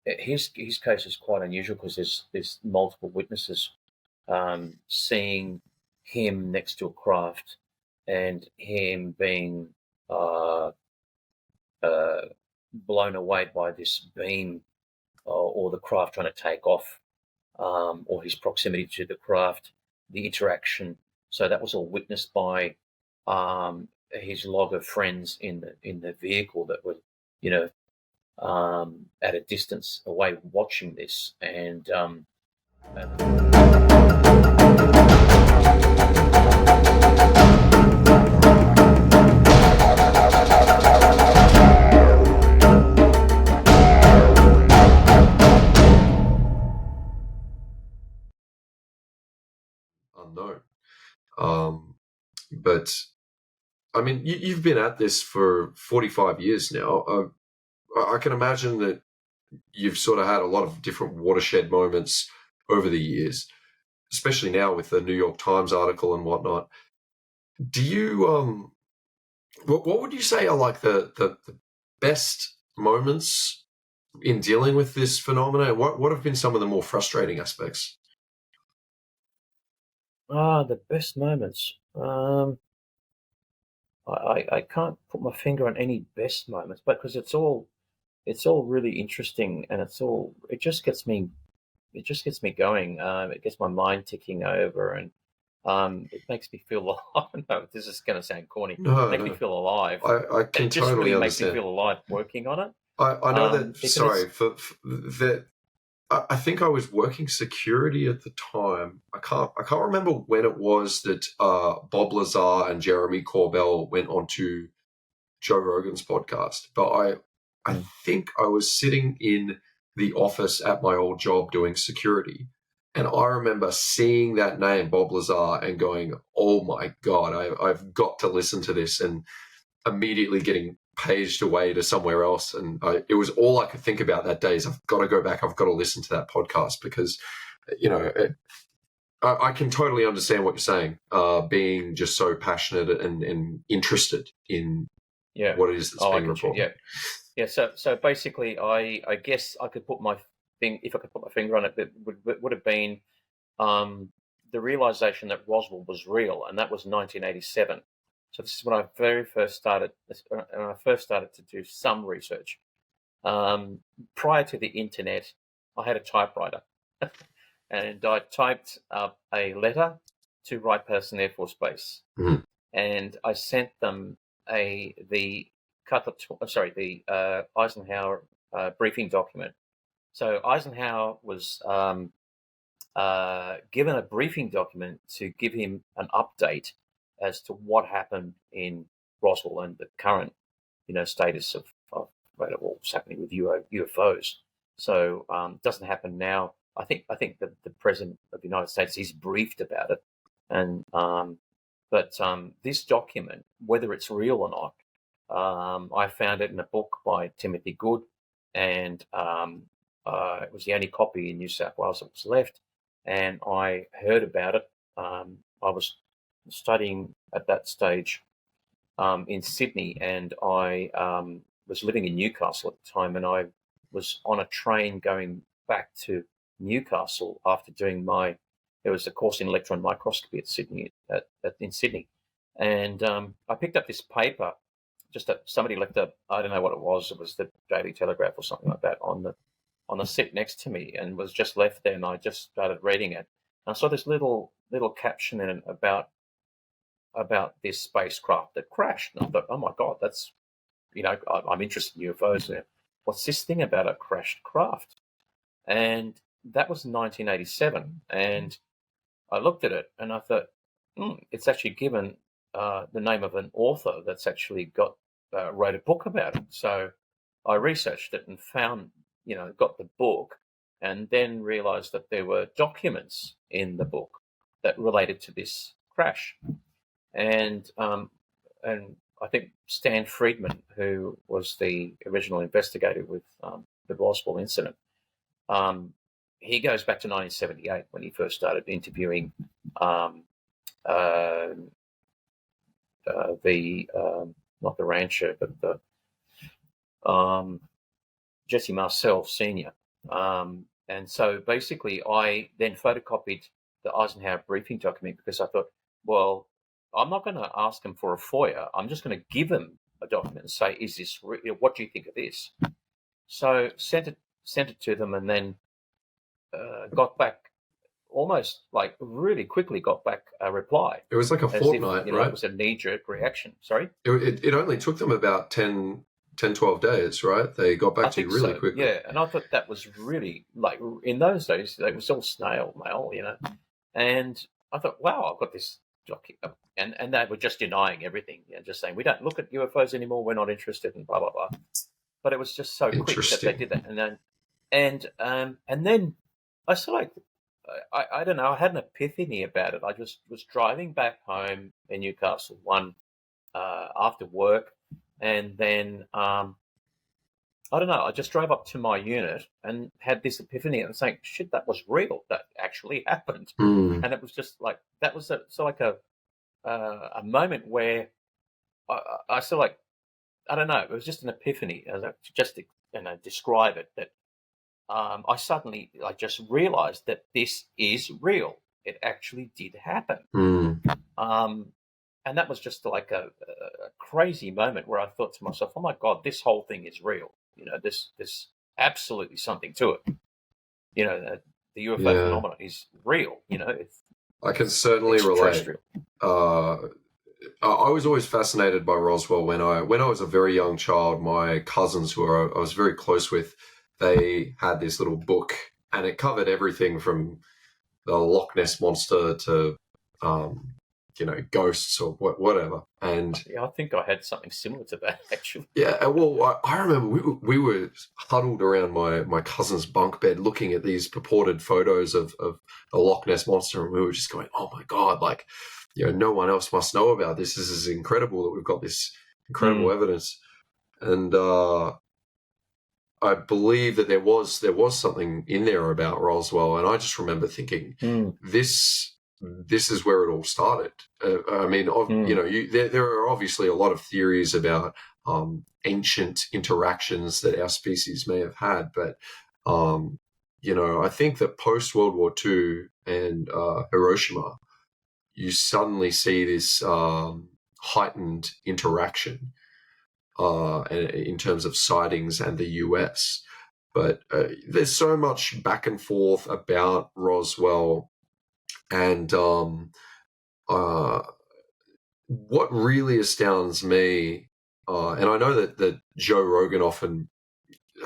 his case is quite unusual because there's multiple witnesses seeing him next to a craft and him being blown away by this beam or the craft trying to take off, or his proximity to the craft, the interaction. So that was all witnessed by his log of friends in the vehicle that were, at a distance away watching this. And unknown. But I mean, you've been at this for 45 years now. I can imagine that you've sort of had a lot of different watershed moments over the years, especially now with the New York Times article and whatnot. Do you, what would you say are like the best moments in dealing with this phenomenon? What have been some of the more frustrating aspects? the best moments. I can't put my finger on any best moments, but because it's all really interesting, and it just gets me going. It gets my mind ticking over, and it makes me feel alive. No, this is going to sound corny. No, It makes me feel alive. I can It just totally really understand. makes me feel alive working on it. I know that. because Sorry for that. I think I was working security at the time. I can't remember when it was that Bob Lazar and Jeremy Corbell went onto Joe Rogan's podcast, but I think I was sitting in the office at my old job doing security, and I remember seeing that name, Bob Lazar, and going, "Oh my God, I've got to listen to this," and immediately getting paged away to somewhere else. And it was all I could think about that day is I've got to go back. I've got to listen to that podcast because, I can totally understand what you're saying, being just so passionate and interested in what it is that's being reported. Yeah. So basically, I guess I could put my if I could put my finger on it, that would have been the realization that Roswell was real, and that was 1987. So this is when I first started to do some research. Prior to the internet, I had a typewriter, and I typed up a letter to Wright-Patterson Air Force Base, and I sent them the Eisenhower briefing document. So Eisenhower was given a briefing document to give him an update as to what happened in Roswell and the current, status of what's happening with UFOs. So it doesn't happen now. I think that the President of the United States is briefed about it, and but this document, whether it's real or not, I found it in a book by Timothy Good, and it was the only copy in New South Wales that was left, and I heard about it. I was studying at that stage in Sydney, and I was living in Newcastle at the time, and I was on a train going back to Newcastle after doing there was a course in electron microscopy at Sydney, in Sydney, and I picked up this paper, just that somebody left I don't know what it was the Daily Telegraph or something like that on the seat next to me, and was just left there, and I just started reading it. And I saw this little caption in it about this spacecraft that crashed, and I thought, oh my God, that's, I'm interested in UFOs now. What's this thing about a crashed craft? And that was 1987, and I looked at it and I thought, it's actually given the name of an author that's actually wrote a book about it. So I researched it and found, got the book, and then realized that there were documents in the book that related to this crash. And I think Stan Friedman, who was the original investigator with the Roswell incident, he goes back to 1978 when he first started interviewing not the rancher, but the Jesse Marcel Sr. And so basically, I then photocopied the Eisenhower briefing document because I thought, well, I'm not going to ask him for a FOIA. I'm just going to give him a document and say, "Is this what do you think of this?" So sent it to them, and then got back almost like really quickly. Got back a reply. It was like a fortnight, right? It was a knee-jerk reaction. Sorry. It only took them about 10, 12 days, right? They got back to you really quickly. Yeah, and I thought that was really, like, in those days, it was all snail mail, and I thought, wow, I've got this document, and they were just denying everything, just saying, we don't look at UFOs anymore, we're not interested, and blah, blah, blah. But it was just so quick that they did that. And then I sort of, I don't know, I had an epiphany about it. I just was driving back home in Newcastle after work, and then I don't know, I just drove up to my unit and had this epiphany and saying, shit, that was real. That actually happened. And it was just like, that was a moment where I sort of like, I don't know, it was just an epiphany, just to describe it, that I just realized that this is real. It actually did happen. And that was just like a crazy moment where I thought to myself, oh my God, this whole thing is real. There's absolutely something to it. The UFO phenomenon is real. I can certainly relate. I was always fascinated by Roswell. When I was a very young child, my cousins, who I was very close with, they had this little book, and it covered everything from the Loch Ness monster to ghosts or whatever. And I think I had something similar to that, actually. Yeah, well, I remember we were huddled around my cousin's bunk bed looking at these purported photos of the Loch Ness monster, and we were just going, oh my God, like, no one else must know about this. This is incredible that we've got this incredible evidence. And I believe that there was something in there about Roswell, and I just remember thinking, this is where it all started. I mean, there are obviously a lot of theories about ancient interactions that our species may have had, but I think that post World War II and Hiroshima, you suddenly see this heightened interaction in terms of sightings and the US. But there's so much back and forth about Roswell, and what really astounds me, and I know that Joe Rogan often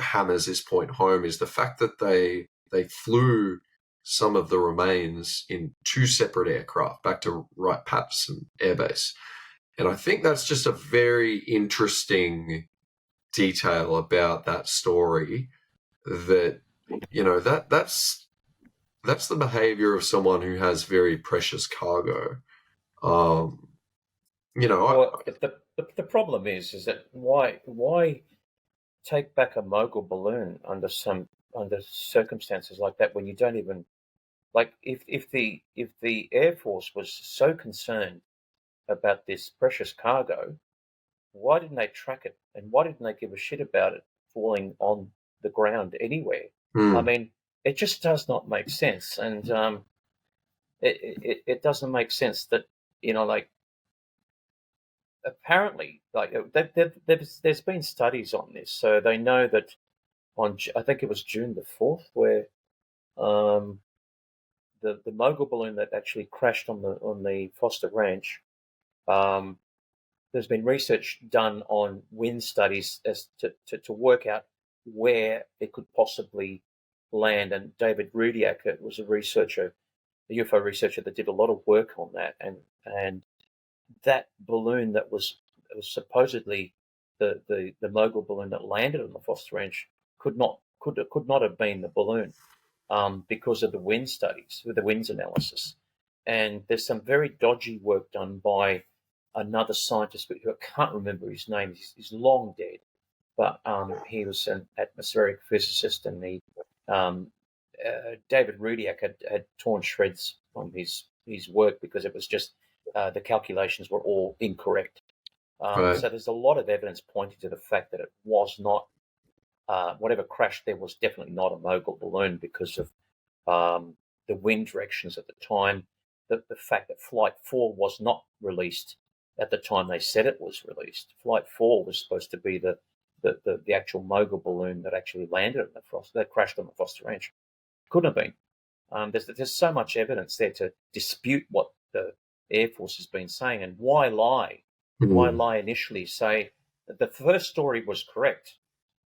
hammers this point home, is the fact that they flew some of the remains in 2 separate aircraft back to Wright-Patterson Air Base. And I think that's just a very interesting detail about that story, that, that's the behavior of someone who has very precious cargo. Well, the problem is that why take back a mogul balloon under circumstances like that when you don't even, like, if the Air Force was so concerned about this precious cargo, why didn't they track it, and why didn't they give a shit about it falling on the ground anywhere? I mean, it just does not make sense, and it doesn't make sense that, like, apparently, like, there's been studies on this, so they know that I think it was June the 4th, where the mogul balloon that actually crashed on the Foster Ranch. There's been research done on wind studies as to work out where it could possibly land, and David Rudiak was a UFO researcher that did a lot of work on that, and that balloon that was supposedly the mogul balloon that landed on the Foster Ranch could not have been the balloon, because of the wind studies, with the winds analysis. And there's some very dodgy work done by another scientist, but I can't remember his name. He's long dead, but he was an atmospheric physicist, and David Rudiak had torn shreds from his work because it was just the calculations were all incorrect. Right. So there's a lot of evidence pointing to the fact that it was not whatever crashed there was definitely not a mogul balloon because of the wind directions at the time, the fact that Flight 4 was not released at the time they said it was released. Flight 4 was supposed to be the actual mogul balloon that actually landed at the Frost, that crashed on the Foster Ranch. Couldn't have been. There's so much evidence there to dispute what the Air Force has been saying, and why lie? Why lie initially? Say that the first story was correct.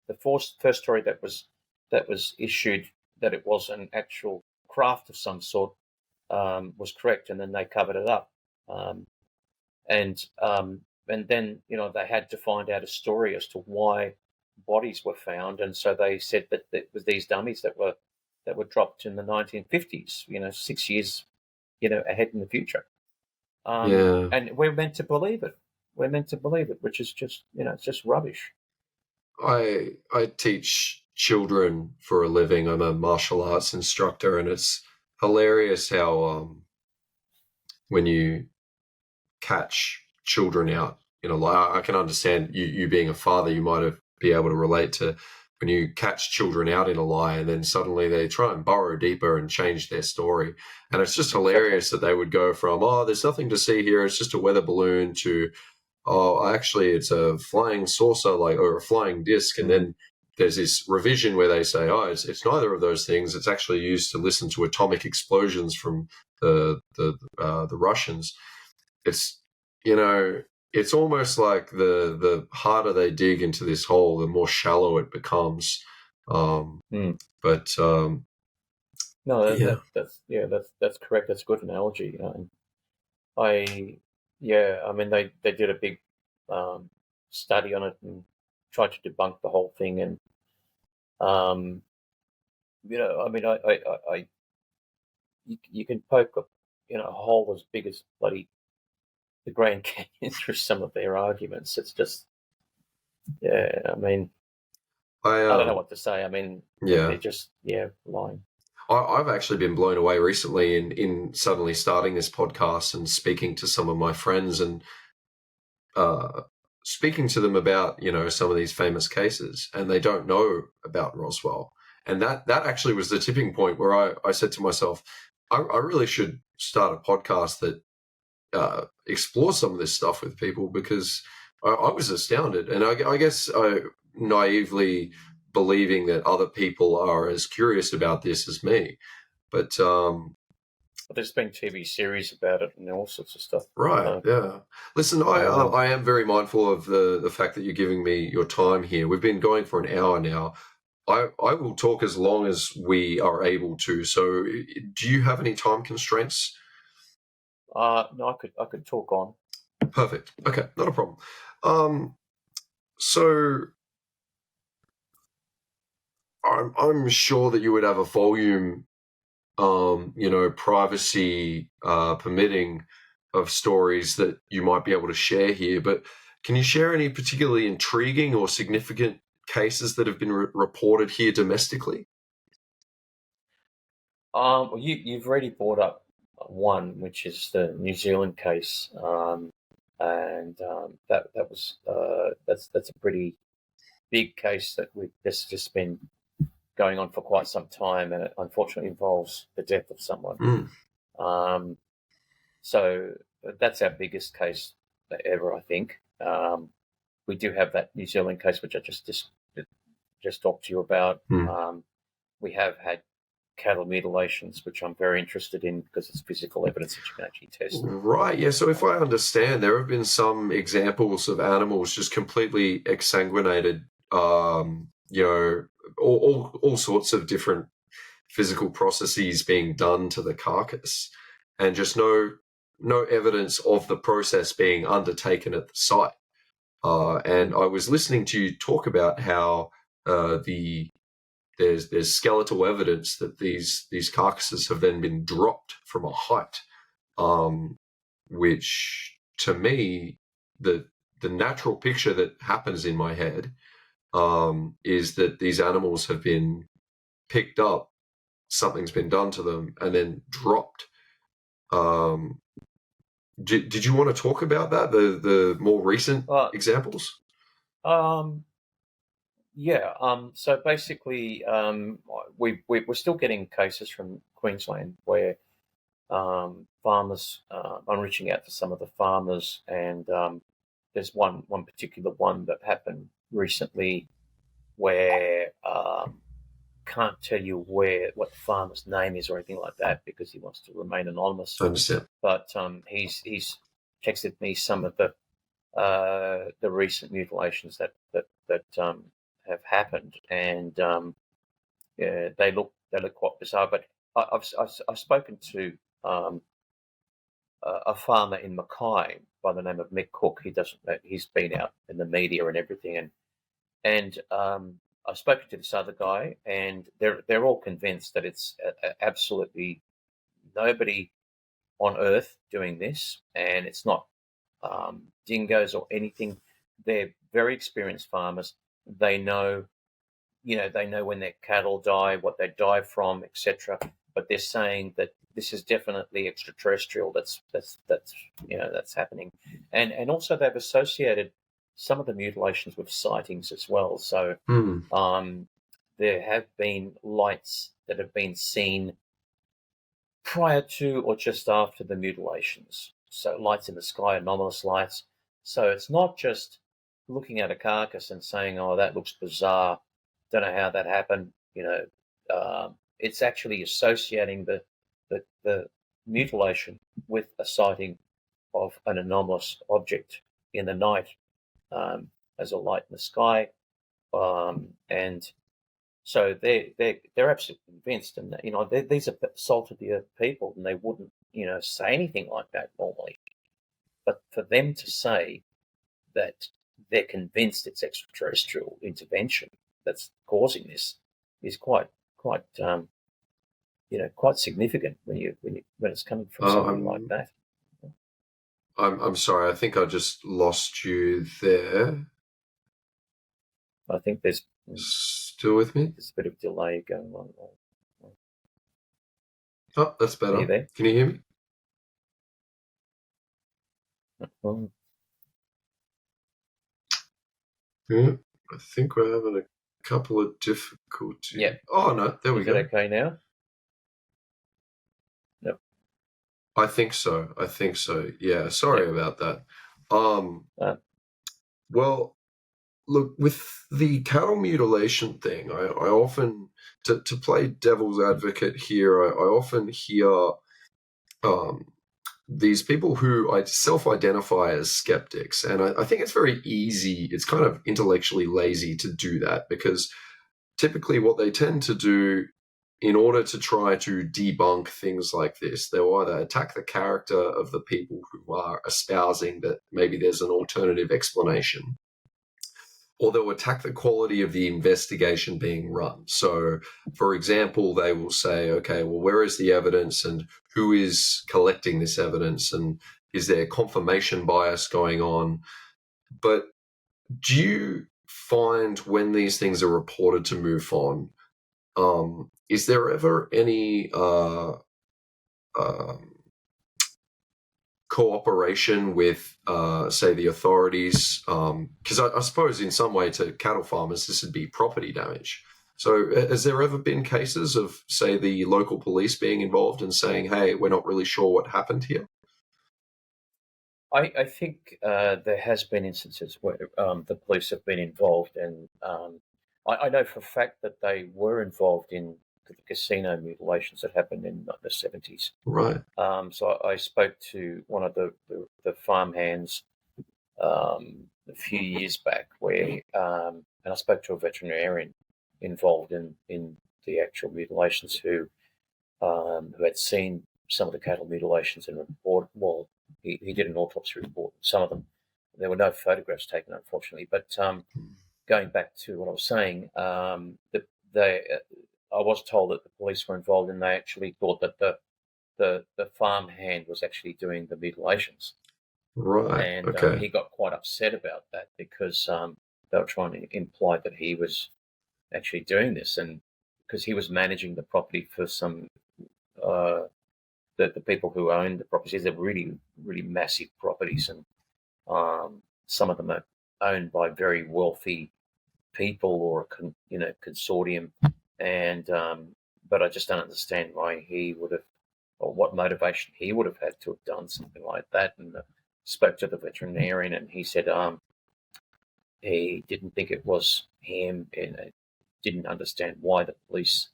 The first story that was issued, that it was an actual craft of some sort, was correct, and then they covered it up. And then they had to find out a story as to why bodies were found, and so they said that it was these dummies that were dropped in the 1950s. 6 years ahead in the future. And we're meant to believe it. We're meant to believe it, which is just it's just rubbish. I teach children for a living. I'm a martial arts instructor, and it's hilarious how when you catch children out in a lie, I can understand you being a father, you might be able to relate to when you catch children out in a lie and then suddenly they try and burrow deeper and change their story. And it's just hilarious that they would go from, oh, there's nothing to see here, it's just a weather balloon, to, oh, actually it's a flying saucer, or a flying disc. And then there's this revision where they say, oh, it's neither of those things. It's actually used to listen to atomic explosions from the Russians. It's, it's almost like the harder they dig into this hole, the more shallow it becomes. But no, that's correct. That's a good analogy. I mean, they did a big study on it and tried to debunk the whole thing. And I mean, you can poke a hole as big as bloody the Grand Canyon through some of their arguments. It's just, I mean, I don't know what to say. I mean, they're just, lying. I've actually been blown away recently in suddenly starting this podcast and speaking to some of my friends and speaking to them about, some of these famous cases, and they don't know about Roswell. And that actually was the tipping point where I said to myself, I really should start a podcast that explore some of this stuff with people, because I was astounded. And I guess naively believing that other people are as curious about this as me. But there's been TV series about it and all sorts of stuff. Right, yeah. Listen, I am very mindful of the fact that you're giving me your time here. We've been going for an hour now. I will talk as long as we are able to. So do you have any time constraints? No, I could talk on. Perfect. Okay, not a problem. So I'm sure that you would have a volume, privacy permitting, of stories that you might be able to share here. But can you share any particularly intriguing or significant cases that have been reported here domestically? Well, you've already brought up one, which is the New Zealand case, and that was that's a pretty big case that's just been going on for quite some time, and it unfortunately involves the death of someone. So that's our biggest case ever, I think. We do have that New Zealand case, which I just talked to you about. We have had cattle mutilations, which I'm very interested in because it's physical evidence that you can actually test. Right, yeah. So if I understand, there have been some examples of animals just completely exsanguinated, all sorts of different physical processes being done to the carcass, and just no evidence of the process being undertaken at the site. And I was listening to you talk about how there's skeletal evidence that these carcasses have then been dropped from a height, which to me, the natural picture that happens in my head is that these animals have been picked up, something's been done to them, and then dropped. Did you want to talk about that, the more recent examples? Yeah. So basically, we're still getting cases from Queensland where farmers. I'm reaching out to some of the farmers, and there's one particular one that happened recently where can't tell you what the farmer's name is or anything like that because he wants to remain anonymous. I understand. But he's texted me some of the recent mutilations that have happened, and yeah, they look quite bizarre. But I've spoken to a farmer in Mackay by the name of Mick Cook. He's been out in the media and everything, and I've spoken to this other guy, and they're all convinced that it's absolutely nobody on Earth doing this, and it's not dingoes or anything. They're very experienced farmers. They know, they know when their cattle die, what they die from, etc. But they're saying that this is definitely extraterrestrial. That's happening, and also they've associated some of the mutilations with sightings as well. So there have been lights that have been seen prior to or just after the mutilations. So lights in the sky, anomalous lights. So it's not just looking at a carcass and saying, "Oh, that looks bizarre. Don't know how that happened." It's actually associating the mutilation with a sighting of an anomalous object in the night, as a light in the sky, and so they're absolutely convinced, and these are salt of the earth people, and they wouldn't say anything like that normally. But for them to say that they're convinced it's extraterrestrial intervention that's causing this is quite significant when it's coming from something like that. I'm sorry. I think I just lost you there. I think there's Still with me? a bit of delay going on. Oh, that's better. Are you there? Can you hear me? Yeah, I think we're having a couple of difficulties. Yeah. Oh no, there we go. Is it okay now? Yep. I think so. Yeah, sorry about that. Well, look, with the cattle mutilation thing, I often, to play devil's advocate here, I often hear these people who I self-identify as skeptics, and I think it's very easy, it's kind of intellectually lazy to do that, because typically what they tend to do in order to try to debunk things like this, they'll either attack the character of the people who are espousing that maybe there's an alternative explanation, or they'll attack the quality of the investigation being run. So, for example, they will say, okay, well, where is the evidence and who is collecting this evidence, and is there confirmation bias going on? But do you find when these things are reported to MUFON, is there ever any cooperation with, say, the authorities? Because I suppose in some way to cattle farmers, this would be property damage. So has there ever been cases of, say, the local police being involved and saying, hey, we're not really sure what happened here? I think there has been instances where the police have been involved, and I know for a fact that they were involved in the casino mutilations that happened in the 70s. Right. So I spoke to one of the farm hands a few years back, and I spoke to a veterinarian involved in the actual mutilations who had seen some of the cattle mutilations and reported. Well, he did an autopsy report. Some of them, there were no photographs taken, unfortunately. But going back to what I was saying, I was told that the police were involved, and they actually thought that the farm hand was actually doing the mutilations. Right. And Okay. he got quite upset about that because they were trying to imply that he was actually doing this, and because he was managing the property for some the people who owned the properties. They're really, really massive properties, and some of them are owned by very wealthy people or a consortium, and but I just don't understand why he would have, or what motivation he would have had to have done something like that. And spoke to the veterinarian, and he said he didn't think it was him, and didn't understand why the police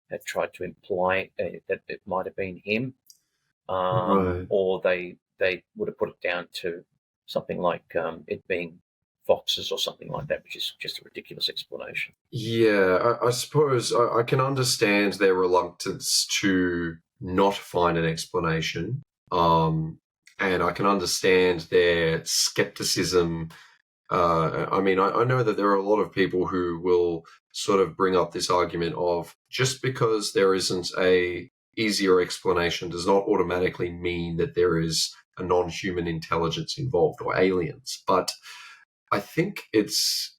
had tried to imply that it might have been him, Right. or they would have put it down to something like it being foxes or something like that, which is just a ridiculous explanation. Yeah, I suppose I can understand their reluctance to not find an explanation. And I can understand their skepticism. I mean, I know that there are a lot of people who will sort of bring up this argument of just because there isn't a easier explanation does not automatically mean that there is a non-human intelligence involved or aliens. But I think it's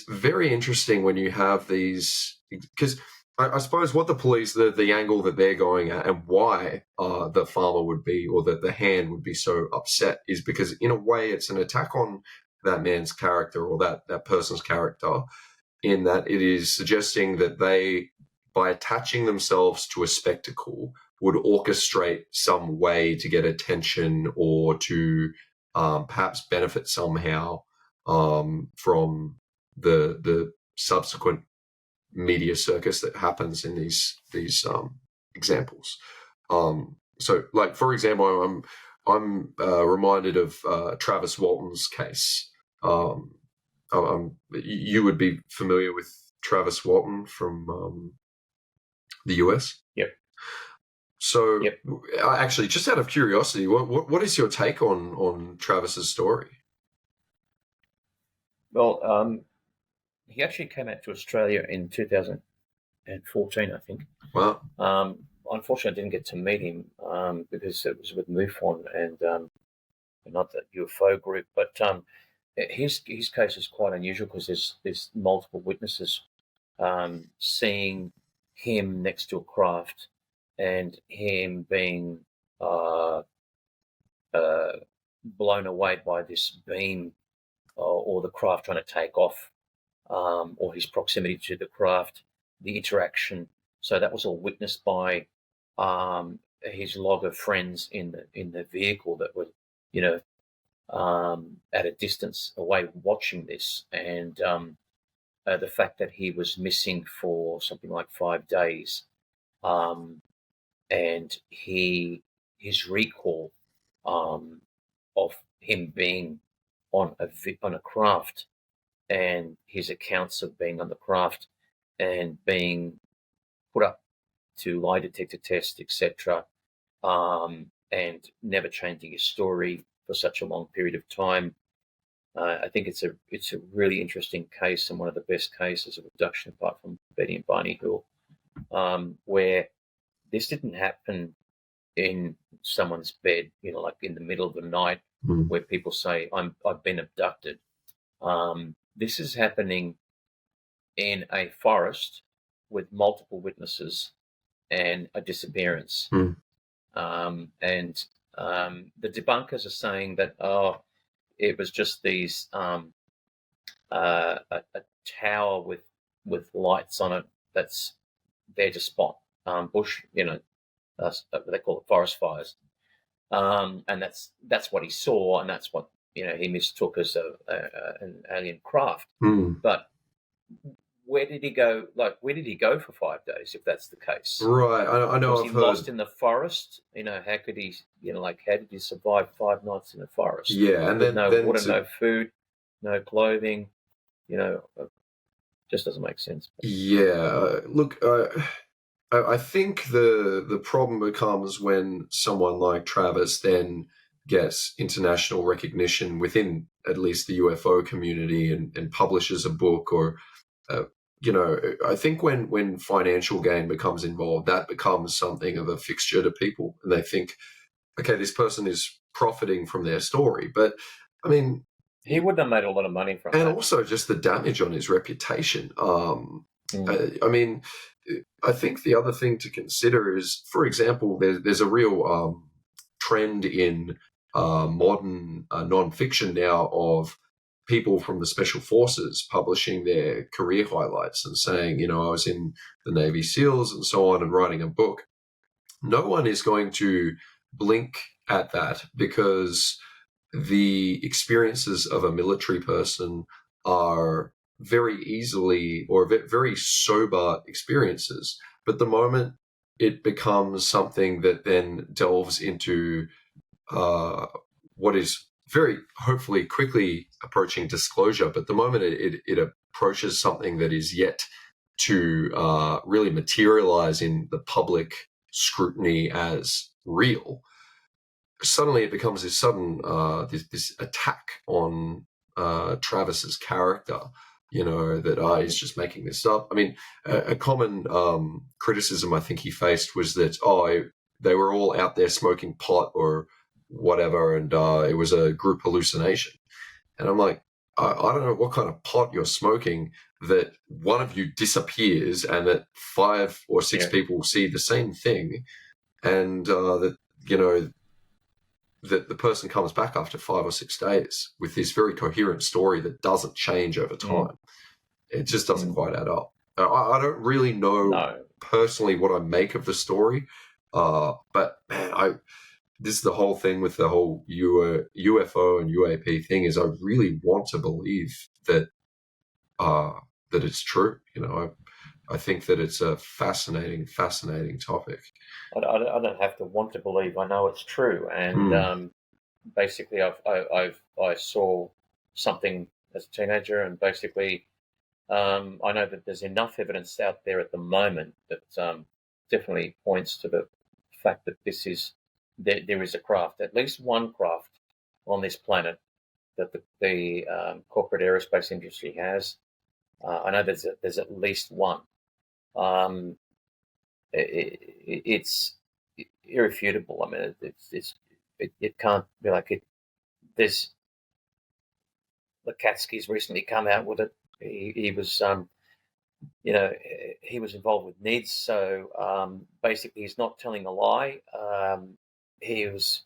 very interesting when you have these, because I suppose what the police, the angle that they're going at and why the farmer would be, or the hand would be so upset, is because in a way it's an attack on that man's character, or that person's character, in that it is suggesting that they, by attaching themselves to a spectacle, would orchestrate some way to get attention, or to perhaps benefit somehow from the subsequent media circus that happens in these examples. So, like, for example, I'm reminded of Travis Walton's case. You would be familiar with Travis Walton from the US. Yep. So, Yep. Actually, just out of curiosity, what is your take on Travis's story? Well, he actually came out to Australia in 2014, I think. Wow. Unfortunately, I didn't get to meet him because it was with MUFON and not the UFO group. But his case is quite unusual because there's multiple witnesses seeing him next to a craft, and him being blown away by this beam, or the craft trying to take off, or his proximity to the craft, the interaction. So that was all witnessed by his log of friends in the vehicle that were, at a distance away watching this, and the fact that he was missing for something like 5 days, and his recall of him being on a craft, and his accounts of being on the craft and being put up to lie detector test, etc., and never changing his story for such a long period of time. I think it's a really interesting case, and one of the best cases of abduction, apart from Betty and Barney Hill, where this didn't happen in someone's bed, like in the middle of the night, where people say, I've been abducted. This is happening in a forest with multiple witnesses and a disappearance. And the debunkers are saying that, it was just these a tower with lights on it that's there to spot bush, they call it forest fires, and that's what he saw, and that's what he mistook as an alien craft. But where did he go? Like, where did he go for 5 days? If that's the case, right? I know. Was he lost in the forest? How could he? How did he survive 5 nights in the forest? Yeah, and with then no water, no food, no clothing. Just doesn't make sense. Yeah, look, I think the problem becomes when someone like Travis then gets international recognition within at least the UFO community, and publishes a book, or I think when financial gain becomes involved, that becomes something of a fixture to people, and they think, okay, this person is profiting from their story. But I mean, he wouldn't have made a lot of money from and that. Also just the damage on his reputation. I mean, I think the other thing to consider is, for example, there's a real trend in modern nonfiction now of people from the special forces publishing their career highlights and saying, I was in the Navy SEALs and so on, and writing a book. No one is going to blink at that, because the experiences of a military person are very easily, or very sober experiences. But the moment it becomes something that then delves into what is very hopefully quickly approaching disclosure, but the moment it approaches something that is yet to really materialize in the public scrutiny as real, suddenly it becomes this sudden this attack on Travis's character, that he's just making this up. I mean, a common criticism I think he faced was that they were all out there smoking pot or whatever, and it was a group hallucination. And I'm like, I don't know what kind of pot you're smoking that one of you disappears and that 5 or 6 people see the same thing, and that that the person comes back after 5 or 6 days with this very coherent story that doesn't change over time. It just doesn't quite add up. I don't really know personally what I make of the story, but man, this is the whole thing with the whole UFO and UAP thing, is I really want to believe that that it's true. I think that it's a fascinating topic. I don't have to want to believe. I know it's true, and basically, I saw something as a teenager, and basically, I know that there's enough evidence out there at the moment that definitely points to the fact that there is a craft, at least one craft on this planet that the corporate aerospace industry has. I know there's at least one. It's irrefutable. I mean, it can't be like it. There's Lakatsky's recently come out with it. He was he was involved with NIDS, so basically he's not telling a lie. He was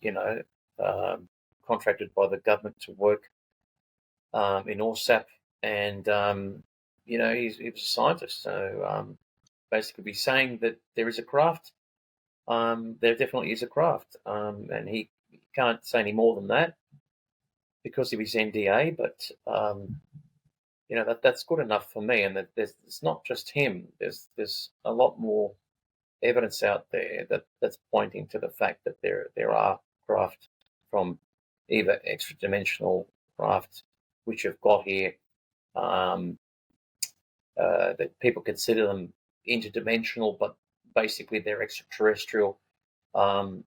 contracted by the government to work in ORSAP, and he was a scientist. So basically, be saying that there is a craft. There definitely is a craft, and he can't say any more than that because of his NDA. But that's good enough for me. And that it's not just him. There's a lot more evidence out there that's pointing to the fact that there are craft from either extra-dimensional craft which have got here, that people consider them interdimensional, but basically they're extraterrestrial. The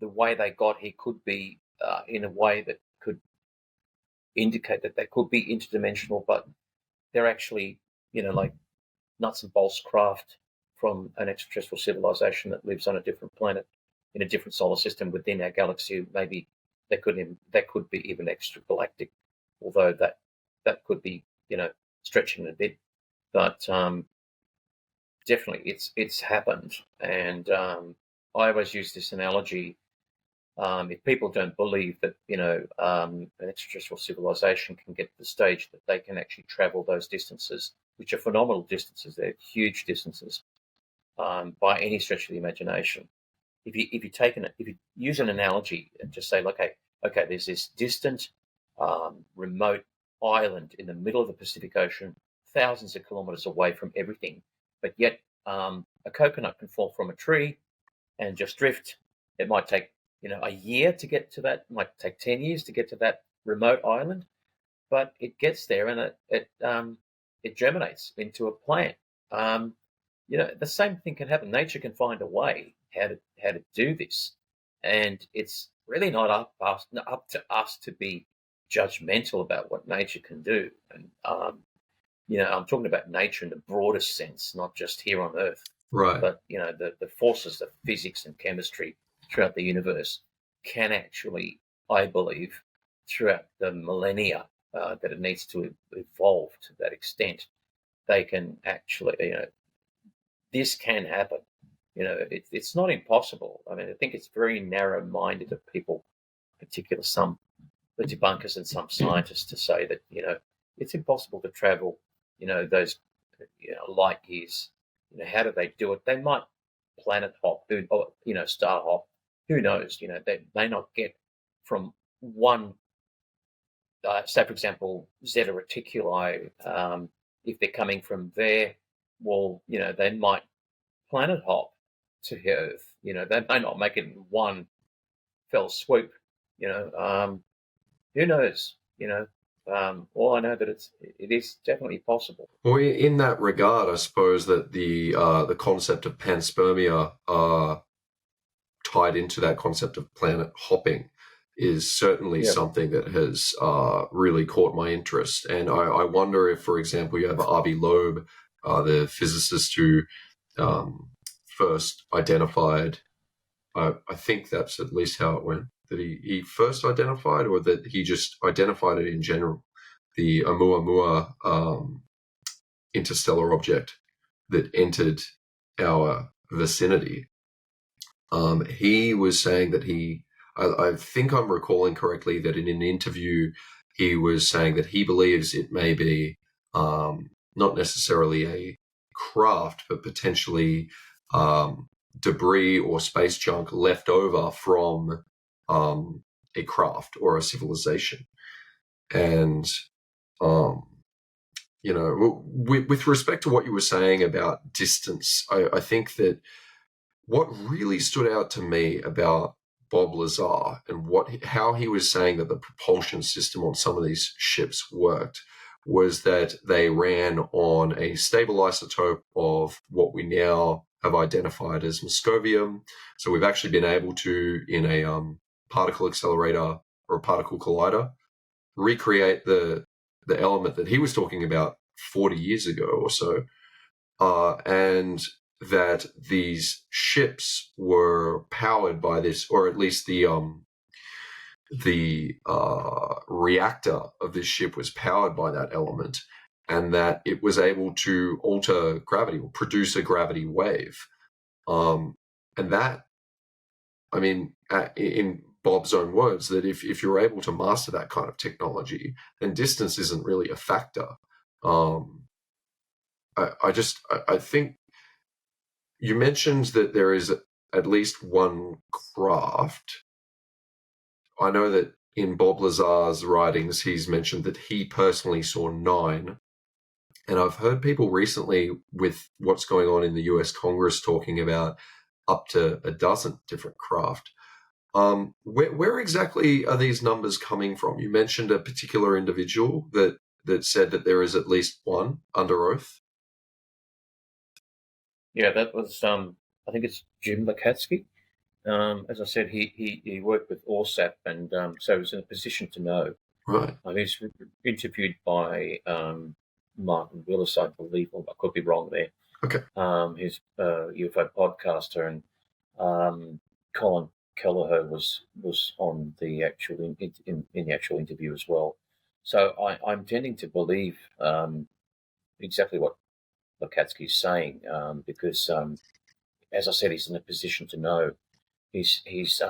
way they got here could be in a way that could indicate that they could be interdimensional, but they're actually, like nuts and bolts craft from an extraterrestrial civilization that lives on a different planet in a different solar system within our galaxy. Maybe that could be even extragalactic, although that could be stretching it a bit. But definitely it's happened, and I always use this analogy. If people don't believe that an extraterrestrial civilization can get to the stage that they can actually travel those distances, which are phenomenal distances, they're huge distances by any stretch of the imagination. If you use an analogy and just say, okay, there's this distant, remote island in the middle of the Pacific Ocean, thousands of kilometers away from everything, but yet a coconut can fall from a tree and just drift. It might take a year to get to that. It might take 10 years to get to that remote island, but it gets there and it germinates into a plant. The same thing can happen. Nature can find a way how to do this, and it's really not up to us to be judgmental about what nature can do. And I'm talking about nature in the broadest sense, not just here on Earth, right? But the forces of physics and chemistry throughout the universe can actually, I believe, throughout the millennia that it needs to evolve to that extent, they can actually, this can happen. It's not impossible. I mean, I think it's very narrow-minded of people, particularly some the debunkers and some scientists to say that, it's impossible to travel, those, light years. How do they do it? They might planet hop, or, star hop. Who knows? They may not get from one, say, for example, Zeta Reticuli, if they're coming from there, well, they might planet hop to Earth. They may not make it in one fell swoop. Who knows? All I know that it is definitely possible. Well, in that regard, I suppose that the concept of panspermia tied into that concept of planet hopping is certainly something that has really caught my interest. And I wonder if, for example, you have Avi Loeb, the physicist who first identified, I think that's at least how it went, that he first identified, or that he just identified it in general, the Oumuamua interstellar object that entered our vicinity. He was saying that I think I'm recalling correctly that in an interview he was saying that he believes it may be not necessarily a craft, but potentially debris or space junk left over from a craft or a civilization. And with respect to what you were saying about distance, I think that what really stood out to me about Bob Lazar and how he was saying that the propulsion system on some of these ships worked was that they ran on a stable isotope of what we now have identified as moscovium. So we've actually been able to, in a particle accelerator or a particle collider, recreate the element that he was talking about 40 years ago or so, and that these ships were powered by this, or at least the reactor of this ship was powered by that element, and that it was able to alter gravity or produce a gravity wave. And that, I mean, in Bob's own words, that if you're able to master that kind of technology, then distance isn't really a factor. I think you mentioned that there is at least one craft. I know that in Bob Lazar's writings, he's mentioned that he personally saw 9. And I've heard people recently, with what's going on in the US Congress, talking about up to a dozen different craft. Where exactly are these numbers coming from? You mentioned a particular individual that said that there is at least one under oath. Yeah, that was I think it's Jim Lakatsky. As I said, he worked with ORSAP, and so he was in a position to know. Right. He was interviewed by Martin Willis, I believe, or I could be wrong there. Okay. He's a UFO podcaster, and Colin Kelleher was on the actual in the actual interview as well. So I'm tending to believe exactly what Lakatsky's saying, because as I said, he's in a position to know. He's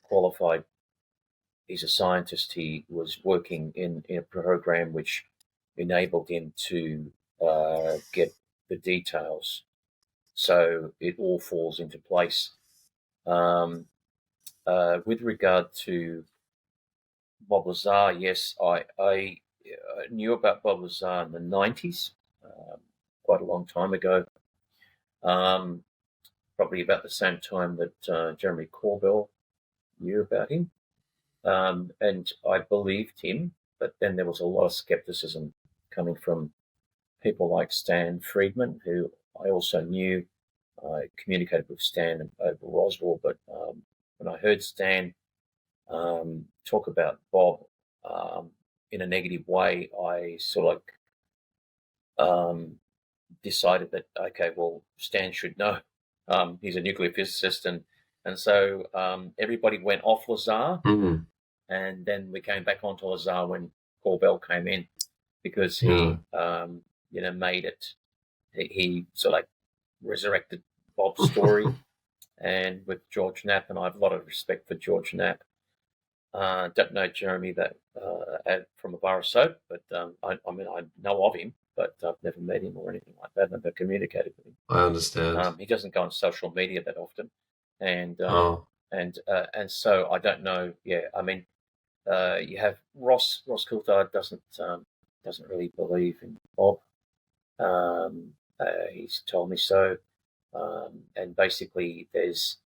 qualified. He's a scientist. He was working in a program which enabled him to get the details, so it all falls into place. With regard to Bob Lazar, yes, I knew about Bob Lazar in the 90s, quite a long time ago. Probably about the same time that Jeremy Corbell knew about him. And I believed him, but then there was a lot of skepticism coming from people like Stan Friedman, who I also knew. I communicated with Stan over Roswell, but when I heard Stan talk about Bob in a negative way, I sort of decided that, okay, well, Stan should know. He's a nuclear physicist, and so everybody went off Lazar, and then we came back onto Lazar when Corbell came in, because he made it. He sort of like resurrected Bob's story, and with George Knapp, and I have a lot of respect for George Knapp. Don't know Jeremy from a bar of soap, but I mean, I know of him, but I've never met him or anything like that. Never communicated with him. I understand. He doesn't go on social media that often, and Oh, and so I don't know. Yeah, I mean, you have Ross Coulthard doesn't really believe in Bob. He's told me so, and basically there's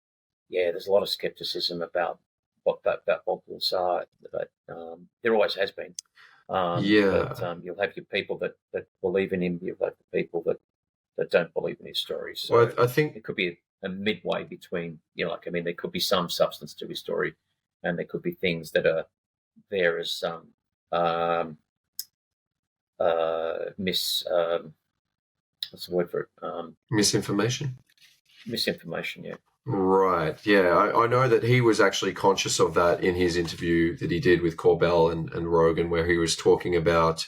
a lot of skepticism about what that Bob Lazar. But there always has been. yeah. But you'll have your people that believe in him. You'll have the people that don't believe in his stories. So Well, I think it could be a midway between, like, I mean, there could be some substance to his story, and there could be things that are there as what's the word for it? misinformation. Misinformation, yeah. Right. Yeah. I know that he was actually conscious of that in his interview that he did with Corbell and Rogan, where he was talking about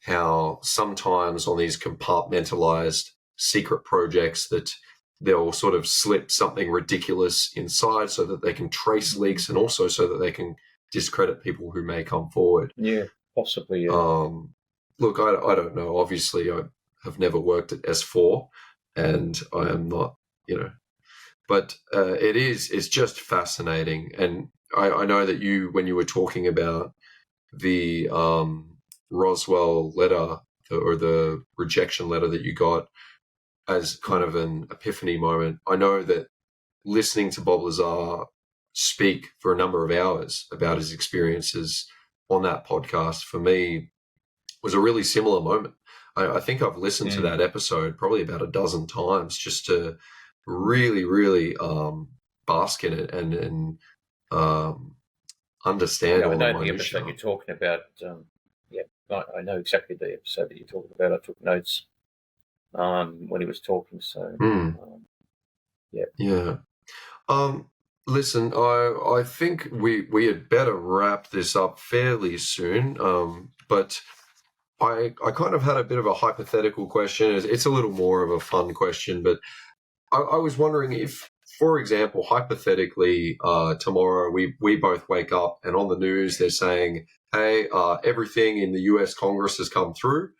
how sometimes on these compartmentalized secret projects that they'll sort of slip something ridiculous inside so that they can trace leaks and also so that they can discredit people who may come forward. Yeah, possibly, yeah. Look, I don't know. Obviously, I have never worked at S4 and I am not, but it's just fascinating. And I know that when you were talking about the Roswell letter or the rejection letter that you got as kind of an epiphany moment, I know that listening to Bob Lazar speak for a number of hours about his experiences on that podcast for me was a really similar moment. I think I've listened to that episode probably about a dozen times just to really, really bask in it and understand all I the know the minutiae. episode you're talking about. I know exactly the episode that you're talking about. I took notes when he was talking. So, yeah. Yeah. Listen, I think we had better wrap this up fairly soon. But I kind of had a bit of a hypothetical question. It's a little more of a fun question, but I was wondering if, for example, hypothetically, tomorrow we both wake up and on the news they're saying, hey, everything in the US Congress has come through.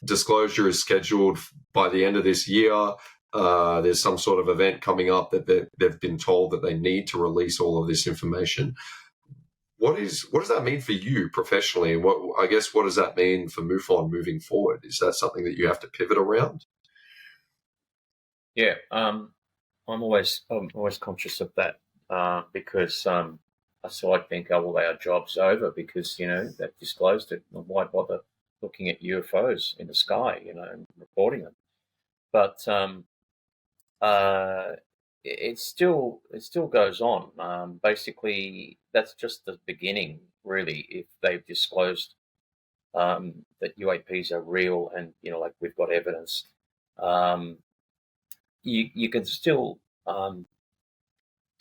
Disclosure is scheduled by the end of this year. There's some sort of event coming up that they've been told that they need to release all of this information. What does that mean for you professionally? And what does that mean for MUFON moving forward? Is that something that you have to pivot around? Yeah, I'm always conscious of that because so I think, oh well, our job's over because they've disclosed it. Why bother looking at UFOs in the sky, and reporting them? But it still goes on. Basically, that's just the beginning, really. If they've disclosed that UAPs are real and like we've got evidence. You can still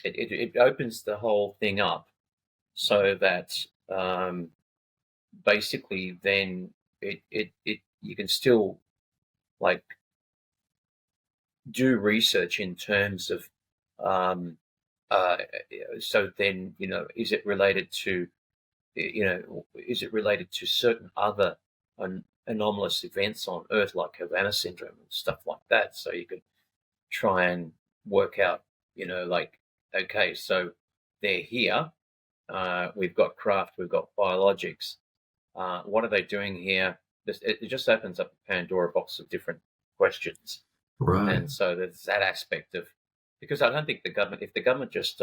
it opens the whole thing up so that basically then it you can still like do research in terms of so then is it related to certain other anomalous events on Earth like Havana syndrome and stuff like that, so you can try and work out, like, okay, so they're here. We've got craft, we've got biologics. What are they doing here? It just opens up a Pandora box of different questions. Right. And so there's that aspect of, because I don't think if the government just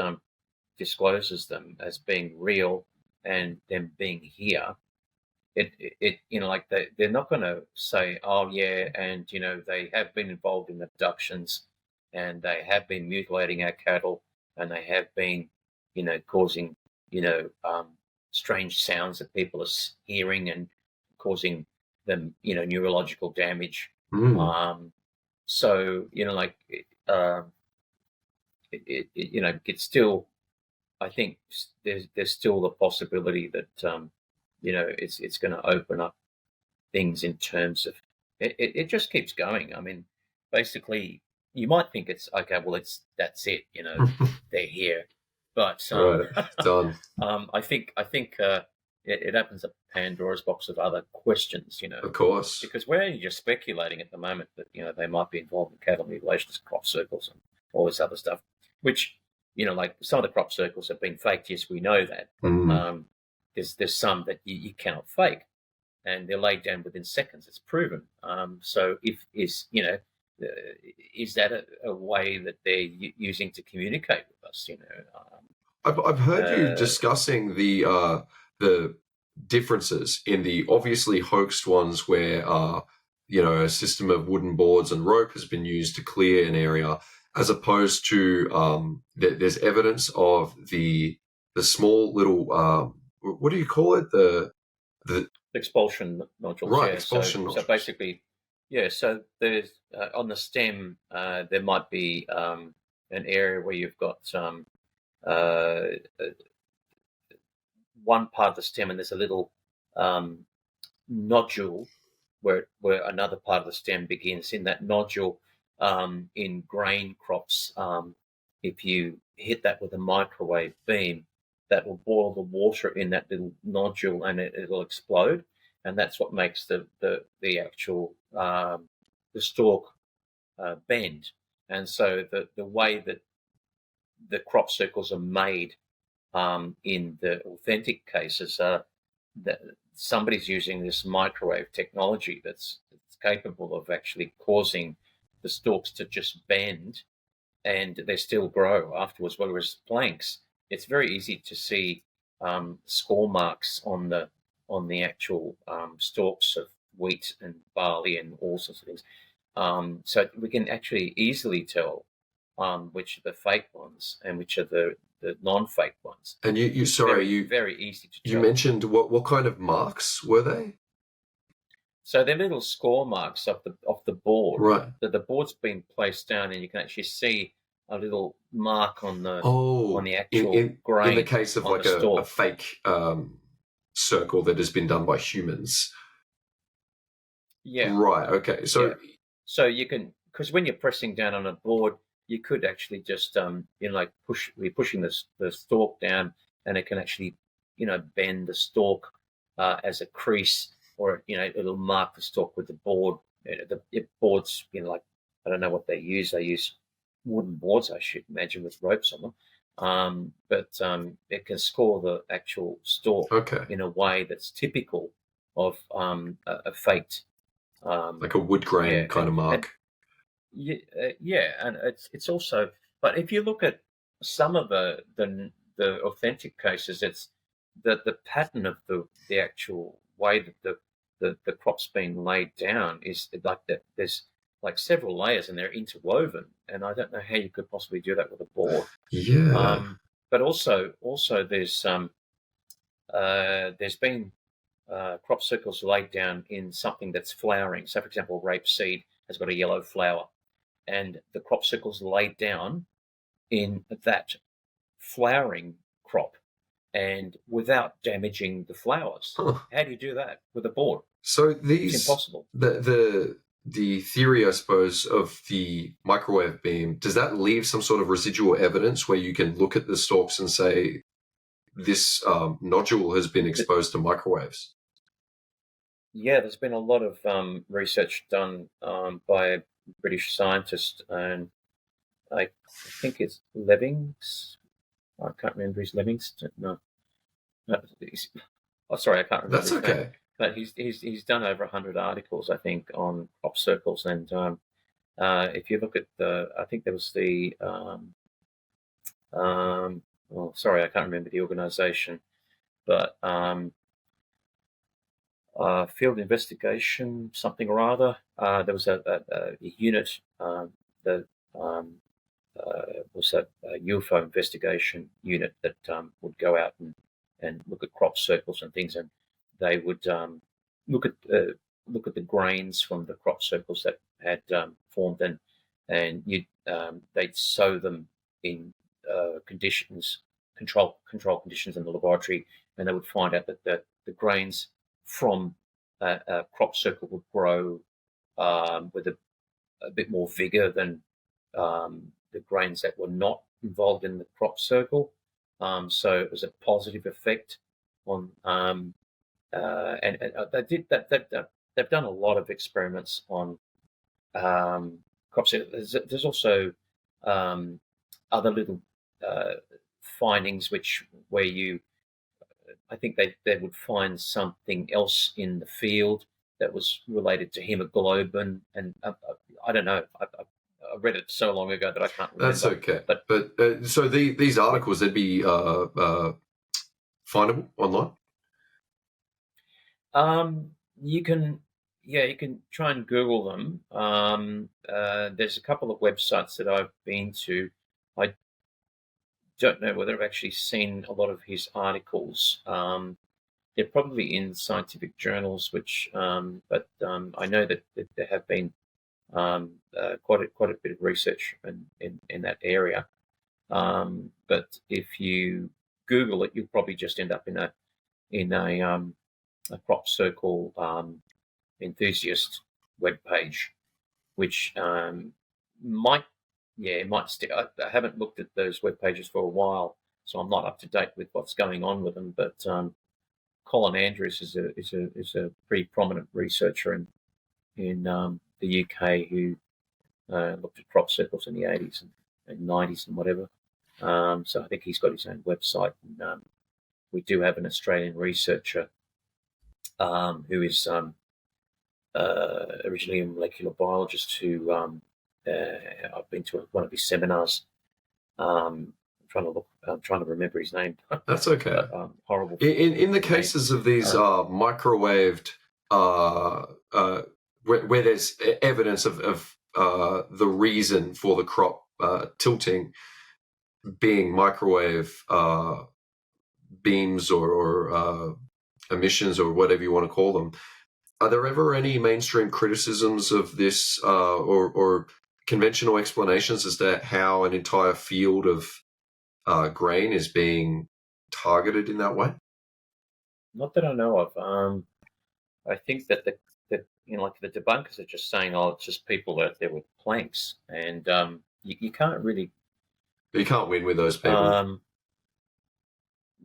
discloses them as being real and them being here, it like they're not going to say, oh yeah, and they have been involved in abductions and they have been mutilating our cattle and they have been causing strange sounds that people are hearing and causing them neurological damage. So it's still, I think there's still the possibility that it's going to open up things in terms of it just keeps going. I mean, basically, you might think it's okay. Well, that's it. They're here, But Right. Done. I think it opens up Pandora's box of other questions, Of course. because we're only just speculating at the moment that they might be involved in cattle mutilations, crop circles, and all this other stuff. Which like some of the crop circles have been faked. Yes, we know that. There's some that you cannot fake, and they're laid down within seconds. It's proven. So is that a way that they're using to communicate with us? I've heard you discussing the differences in the obviously hoaxed ones where a system of wooden boards and rope has been used to clear an area, as opposed to there's evidence of the small little what do you call it, the expulsion nodules. Right, Yeah. expulsion nodules. So basically, so there's on the stem there might be an area where you've got one part of the stem, and there's a little nodule where another part of the stem begins. In that nodule, in grain crops, if you hit that with a microwave beam, that will boil the water in that little nodule, and it'll explode, and that's what makes the actual the stalk bend. And so the way that the crop circles are made in the authentic cases that somebody's using this microwave technology that's capable of actually causing the stalks to just bend, and they still grow afterwards, whereas planks, it's very easy to see score marks on the actual stalks of wheat and barley and all sorts of things. So we can actually easily tell which are the fake ones and which are the non-fake ones. And very easy to tell. You mentioned what kind of marks were they? So they're little score marks off the board. Right. The board's been placed down, and you can actually see a little mark on the actual grain. In the case of like a fake circle that has been done by humans. Yeah. Right. Okay. So you can, because when you're pressing down on a board, you could actually just we're pushing the stalk down, and it can actually bend the stalk as a crease, or it'll mark the stalk with the board. The boards, I don't know what they use. They use wooden boards, I should imagine, with ropes on them. But it can score the actual stalk in a way that's typical of a faked, like a wood grain kind of mark. And it's also. But if you look at some of the authentic cases, it's the pattern of the actual way that the crop's been laid down is like that. There's like several layers, and they're interwoven, and I don't know how you could possibly do that with a board. Yeah. But also there's been crop circles laid down in something that's flowering. So, for example, rapeseed has got a yellow flower, and the crop circles laid down in that flowering crop, and without damaging the flowers. Huh. How do you do that with a board? So It's impossible. The theory, I suppose, of the microwave beam, does that leave some sort of residual evidence where you can look at the stalks and say this nodule has been exposed to microwaves? Yeah, there's been a lot of research done by a British scientist, and I think it's Levings. I can't remember his Livingston. No, sorry, I can't remember. That's okay. Name. But he's done over 100 articles, I think, on crop circles, and if you look at I think there was the sorry, I can't remember the organisation, but field investigation, something or other. There was a unit that was a UFO investigation unit that would go out and look at crop circles and things, and they would look at the grains from the crop circles that had formed, and they'd sow them in control conditions in the laboratory, and they would find out that the grains from a crop circle would grow with a bit more vigor than the grains that were not involved in the crop circle. So it was a positive effect on, and they did that. They've done a lot of experiments on crop circles. There's also other little findings where I think they would find something else in the field that was related to hemoglobin, and I don't know. I read it so long ago that I can't remember. That's okay. But so these articles, they'd be findable online? You can try and Google them. There's a couple of websites that I've been to. I don't know whether I've actually seen a lot of his articles. They're probably in scientific journals, but I know that there have been quite a bit of research in that area. But if you Google it, you'll probably just end up in a crop circle enthusiast webpage, which might stick. I haven't looked at those web pages for a while, so I'm not up to date with what's going on with them. But Colin Andrews is a pretty prominent researcher in the UK who looked at crop circles in the 80s and 90s and whatever. So I think he's got his own website. And we do have an Australian researcher who is originally a molecular biologist who I've been to one of his seminars. I'm trying to remember his name. That's okay. But, horrible. In the cases of these microwaved, where there's evidence of the reason for the crop tilting being microwave beams or emissions or whatever you want to call them, are there ever any mainstream criticisms of this or conventional explanations as to how an entire field of grain is being targeted in that way? Not that I know of. I think that like the debunkers are just saying, "Oh, it's just people out there with planks," and you can't really. You can't win with those people.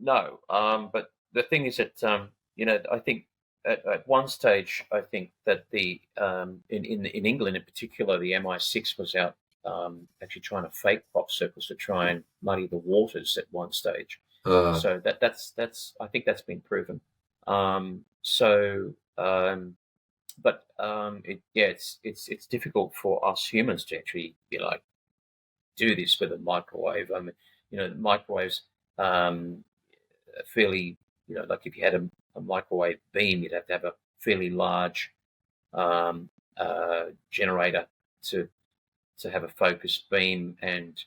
No, but the thing is that I think at one stage, I think that the in England in particular, the MI6 was out actually trying to fake crop circles to try and muddy the waters at one stage. So that's I think that's been proven. It's difficult for us humans to actually do this with a microwave. I mean, the microwaves fairly, like if you had a microwave beam, you'd have to have a fairly large generator to have a focused beam, and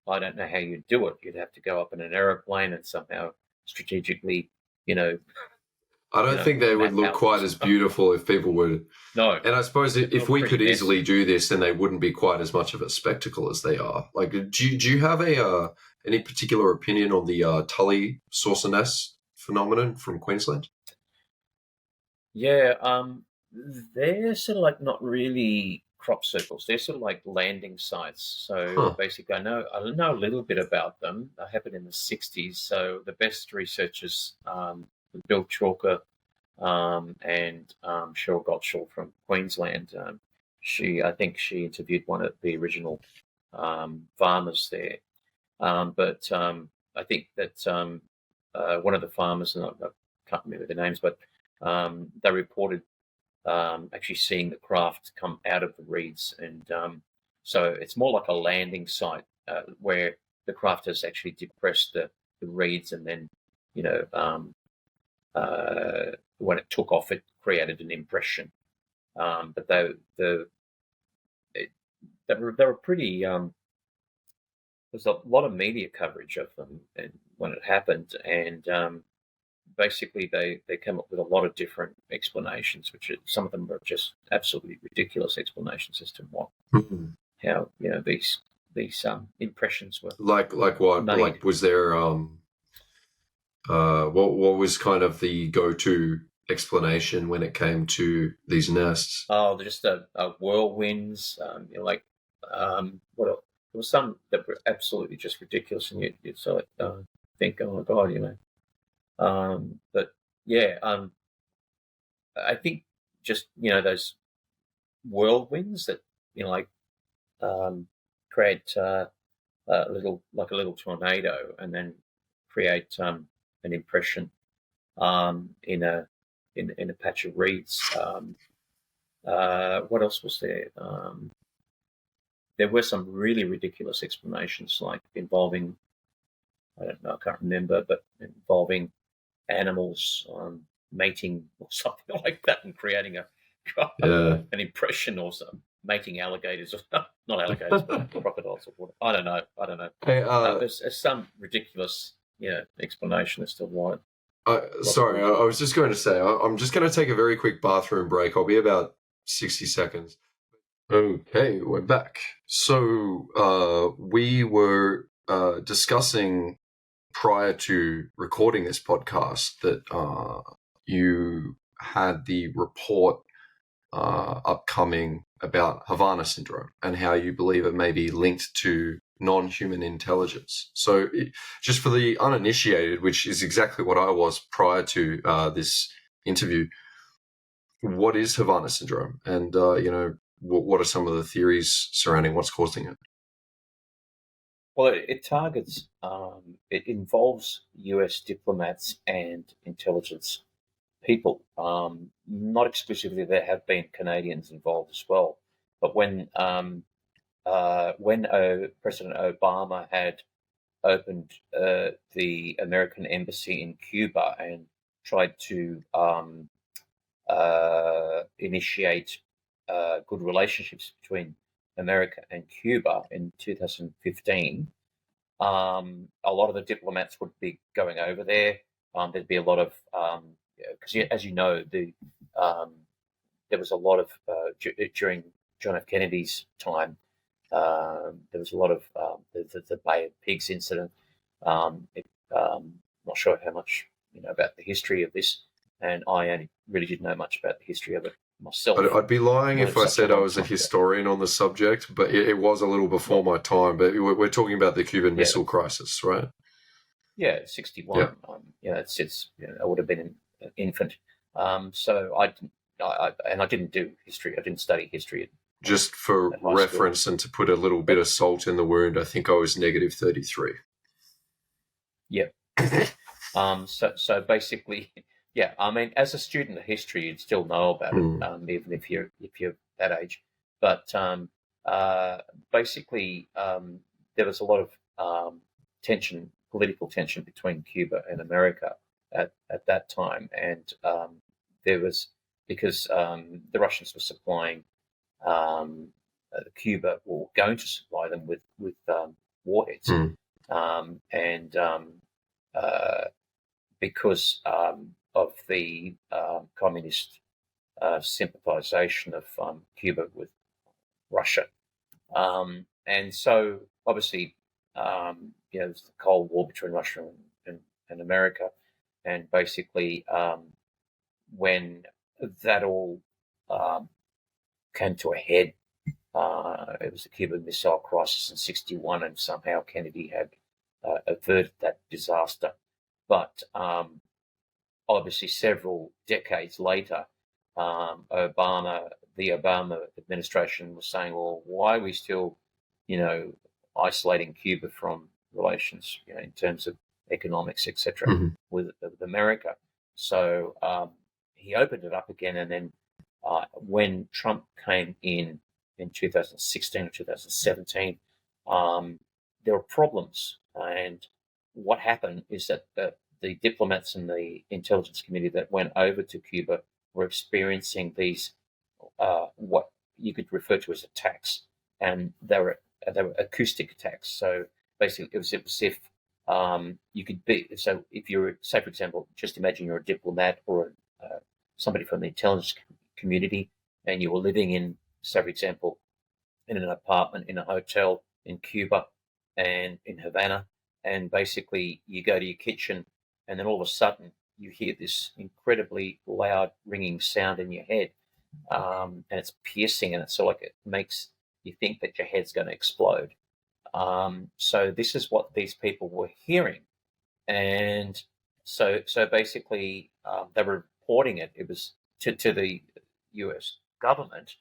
I don't know how you'd do it. You'd have to go up in an aeroplane and somehow strategically, I don't think they would look quite as beautiful if people were. No. And I suppose if we could easily do this, then they wouldn't be quite as much of a spectacle as they are. Like, do you have any particular opinion on the Tully saucer nest phenomenon from Queensland? Yeah, they're sort of like not really crop circles. They're sort of like landing sites. So basically, I know a little bit about them. That happened in the 60s. So the best researchers, Bill Chalker and Cheryl Gottschall from Queensland. I think she interviewed one of the original farmers there. But I think that one of the farmers, and I can't remember the names, but they reported actually seeing the craft come out of the reeds, and so it's more like a landing site where the craft has actually depressed the reeds, and then when it took off, it created an impression. But they were pretty. There's a lot of media coverage of them, and when it happened, and basically they come up with a lot of different explanations, which some of them are just absolutely ridiculous explanations as to how these impressions were like what made. Like, was there what was kind of the go-to explanation when it came to these nests? Oh, they're just whirlwinds. What else? There was some that were absolutely just ridiculous, and you saw it. think, oh my God, but yeah, I think just those whirlwinds that like create a little tornado and then create an impression in a patch of reeds. What else was there? There were some really ridiculous explanations, like involving, I don't know, I can't remember, but involving animals mating or something like that and creating an impression, or some mating alligators, or not alligators, but crocodiles or whatever. I don't know. Hey, there's some ridiculous explanation as to why. sorry, I was just going to say, I'm just going to take a very quick bathroom break. I'll be about 60 seconds. Okay, we're back. So we were discussing prior to recording this podcast that you had the report upcoming about Havana syndrome and how you believe it may be linked to non-human intelligence. So just for the uninitiated, which is exactly what I was prior to this interview, what is Havana syndrome? And, what are some of the theories surrounding what's causing it? Well, it targets, it involves US diplomats and intelligence people. Not exclusively, there have been Canadians involved as well. But when President Obama had opened the American embassy in Cuba and tried to initiate good relationships between America and Cuba in 2015, a lot of the diplomats would be going over there. There'd be a lot of, because as you know, there was a lot of, during John F. Kennedy's time, there was a lot of the Bay of Pigs incident. Not sure how much about the history of this, and I only really didn't know much about the history of it myself. I'd be lying if I said I was a historian on the subject, but it was a little before my time. But we're talking about the Cuban Missile Crisis, right? Yeah, 61. Yeah. It's I would have been an infant. So I didn't do history. I didn't study history. Just for reference and to put a little bit of salt in the wound, I think I was negative 33. Yeah. So basically, yeah. I mean, as a student of history, you'd still know about it, even if you're that age. But basically, there was a lot of political tension between Cuba and America at that time, and there was, because the Russians were supplying Cuba, or going to supply them with warheads, and because of the communist sympathization of Cuba with Russia, and so obviously, there's the Cold War between Russia and America, and basically, when that all came to a head, it was the Cuban Missile Crisis in '61, and somehow Kennedy had averted that disaster. But obviously, several decades later, the Obama administration was saying, well, why are we still, isolating Cuba from relations, in terms of economics, etc., with America? So he opened it up again, and then when Trump came in 2016 or 2017, there were problems. And what happened is that the diplomats and the intelligence community that went over to Cuba were experiencing these what you could refer to as attacks, and they were acoustic attacks. So basically, it was as if you could be. So if you're, say, for example, just imagine you're a diplomat or somebody from the intelligence community, and you were living in, say, for example, in an apartment in a hotel in Cuba and in Havana, and basically you go to your kitchen, and then all of a sudden you hear this incredibly loud ringing sound in your head, and it's piercing, and it's so like it makes you think that your head's going to explode. So this is what these people were hearing, And so basically, they were reporting it. It was to the U.S. government,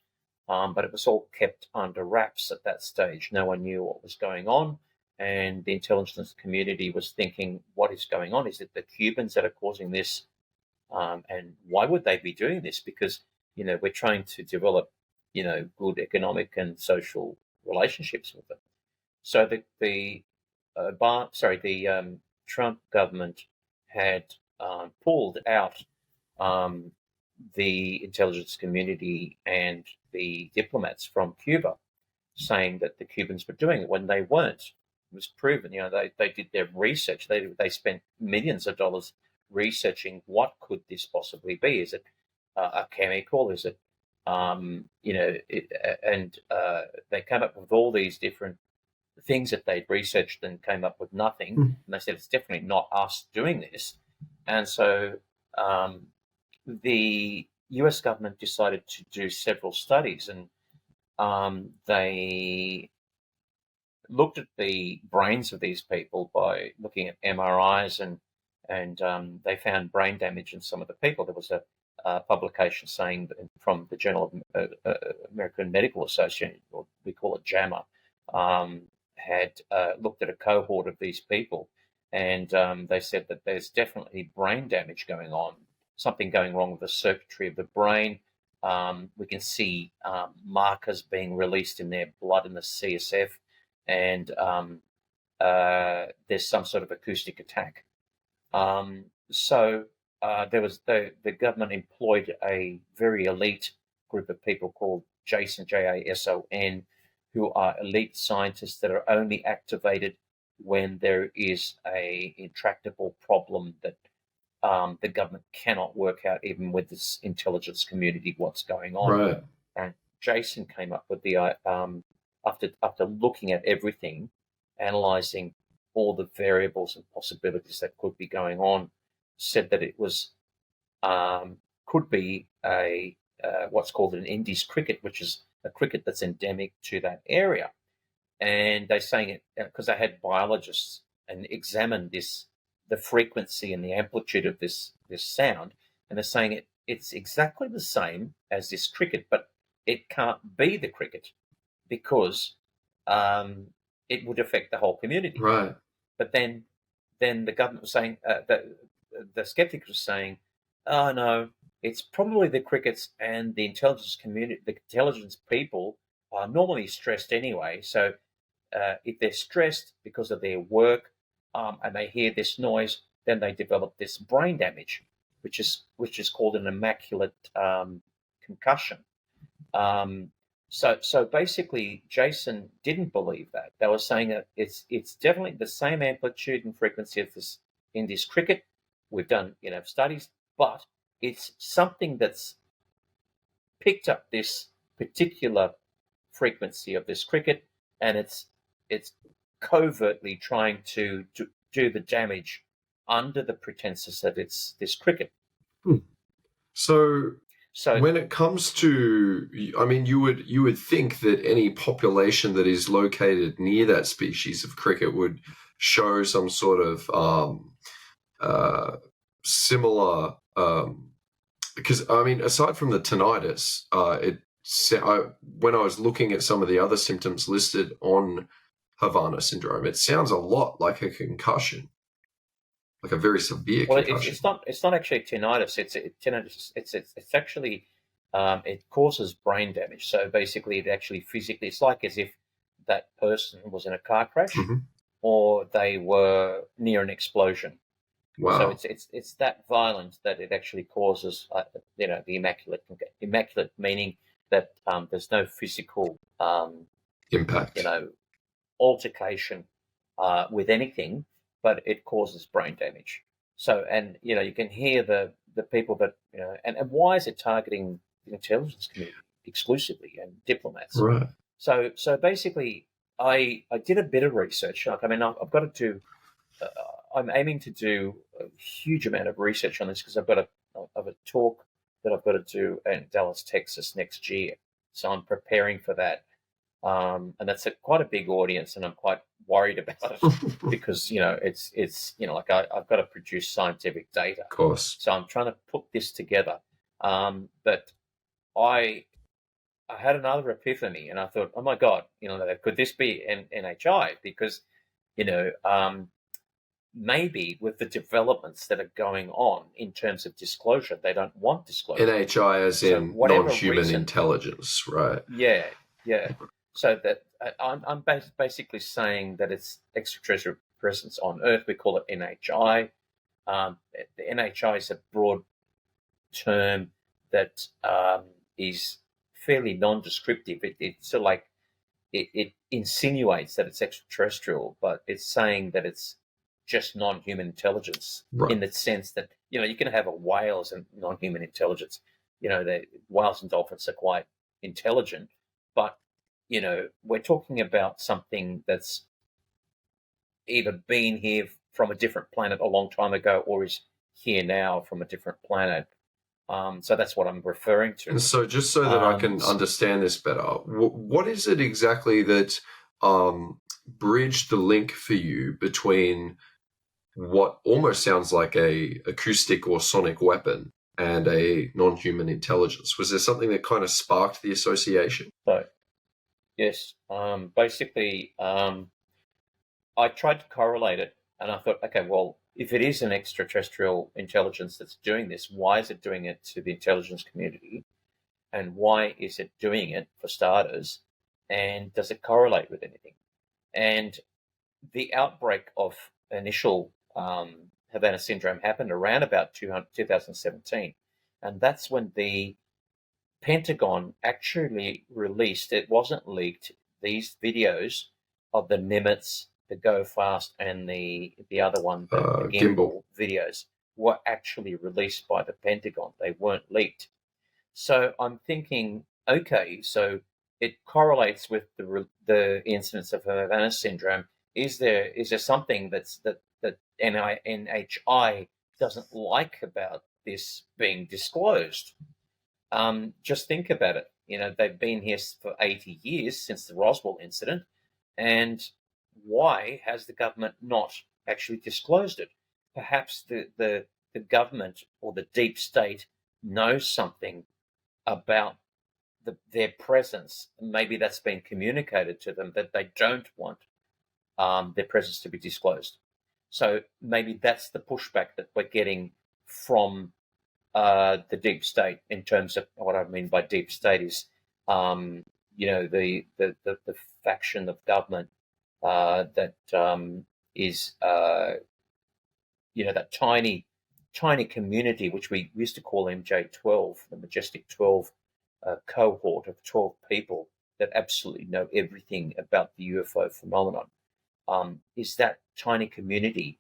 but it was all kept under wraps at that stage. No one knew what was going on, and the intelligence community was thinking, "What is going on? Is it the Cubans that are causing this? And why would they be doing this? Because we're trying to develop good economic and social relationships with them." So the Trump government had pulled out um, the intelligence community and the diplomats from Cuba, saying that the Cubans were doing it when they weren't. It was proven. They did their research. They spent millions of dollars researching what could this possibly be. Is it a chemical? Is it and they came up with all these different things that they'd researched and came up with nothing. Hmm. And they said, it's definitely not us doing this. And so the US government decided to do several studies, and they looked at the brains of these people by looking at MRIs, and they found brain damage in some of the people. There was a publication saying from the Journal of American Medical Association, or we call it JAMA, had looked at a cohort of these people, and they said that there's definitely brain damage going on, something going wrong with the circuitry of the brain. We can see markers being released in their blood in the CSF, and there's some sort of acoustic attack. So there was the government employed a very elite group of people called JASON, JASON, who are elite scientists that are only activated when there is a intractable problem that the government cannot work out, even with this intelligence community, what's going on. Right. And Jason came up with the after looking at everything, analyzing all the variables and possibilities that could be going on, said that it was could be a what's called an Indies cricket, which is a cricket that's endemic to that area. And they're saying it because they had biologists and examined the frequency and the amplitude of this sound, and they're saying it's exactly the same as this cricket, but it can't be the cricket because it would affect the whole community. Right. But then the government was saying that the skeptics were saying, "Oh no, it's probably the crickets, and the intelligence community, the intelligence people are normally stressed anyway. So if they're stressed because of their work and they hear this noise, then they develop this brain damage, which is called an immaculate concussion." So basically, Jason didn't believe that. They were saying that it's definitely the same amplitude and frequency of this in this cricket. We've done studies, but it's something that's picked up this particular frequency of this cricket, and it's covertly trying to do the damage under the pretenses that it's this cricket. So So when it comes to, I mean, you would think that any population that is located near that species of cricket would show some sort of similar, because I mean, aside from the tinnitus, when I was looking at some of the other symptoms listed on Havana syndrome, it sounds a lot like a concussion, like a very severe concussion. It's not actually tinnitus. Tinnitus. It's actually it causes brain damage. So basically, it's like as if that person was in a car crash, Mm-hmm. or they were near an explosion. Wow. So it's that violent that it actually causes the immaculate meaning that there's no physical Impact. altercation with anything, but it causes brain damage. So, and you can hear the people that and why is it targeting the intelligence community exclusively and diplomats? Right. So basically, I did a bit of research. Like, I mean, I've got to do. I'm aiming to do a huge amount of research on this because I've got a talk that I've got to do in Dallas, Texas next year. So I'm preparing for that. And that's quite a big audience, and I'm quite worried about it because, it's like I've got to produce scientific data. Of course. So I'm trying to put this together. But I had another epiphany, and I thought, oh my God, could this be NHI? Because, maybe with the developments that are going on in terms of disclosure, they don't want disclosure. NHI as So in whatever non-human reason- intelligence, right? Yeah. So that I'm basically saying that it's extraterrestrial presence on Earth. We call it NHI. The NHI is a broad term that is fairly non-descriptive. It's sort of like it insinuates that it's extraterrestrial, but it's saying that it's just non-human intelligence, Right. in the sense that you can have a whale as a non-human intelligence. The whales and dolphins are quite intelligent, but we're talking about something that's either been here from a different planet a long time ago or is here now from a different planet. So that's what I'm referring to. And so just so that I can understand this better, what is it exactly that bridged the link for you between what almost sounds like a acoustic or sonic weapon and a non-human intelligence? Was there something that kind of sparked the association? So, yes, basically, I tried to correlate it, and I thought, okay, well, if it is an extraterrestrial intelligence that's doing this, why is it doing it to the intelligence community? And why is it doing it, for starters? And does it correlate with anything? And the outbreak of initial Havana syndrome happened around about 2017. And that's when the Pentagon actually released, it wasn't leaked, these videos of the Nimitz, the Go Fast, and the other one, the gimbal videos, were actually released by the Pentagon. They weren't leaked. So I'm thinking, okay, so it correlates with the incidence of Havana syndrome. Is there something that NHI doesn't like about this being disclosed? Just think about it. They've been here for 80 years since the Roswell incident, and why has the government not actually disclosed it? Perhaps the government or the deep state knows something about their presence. Maybe that's been communicated to them that they don't want their presence to be disclosed. So maybe that's the pushback that we're getting from the deep state. In terms of what I mean by deep state is, the faction of government that is, that tiny community, which we used to call MJ12, the Majestic 12 cohort of 12 people that absolutely know everything about the UFO phenomenon. Is that tiny community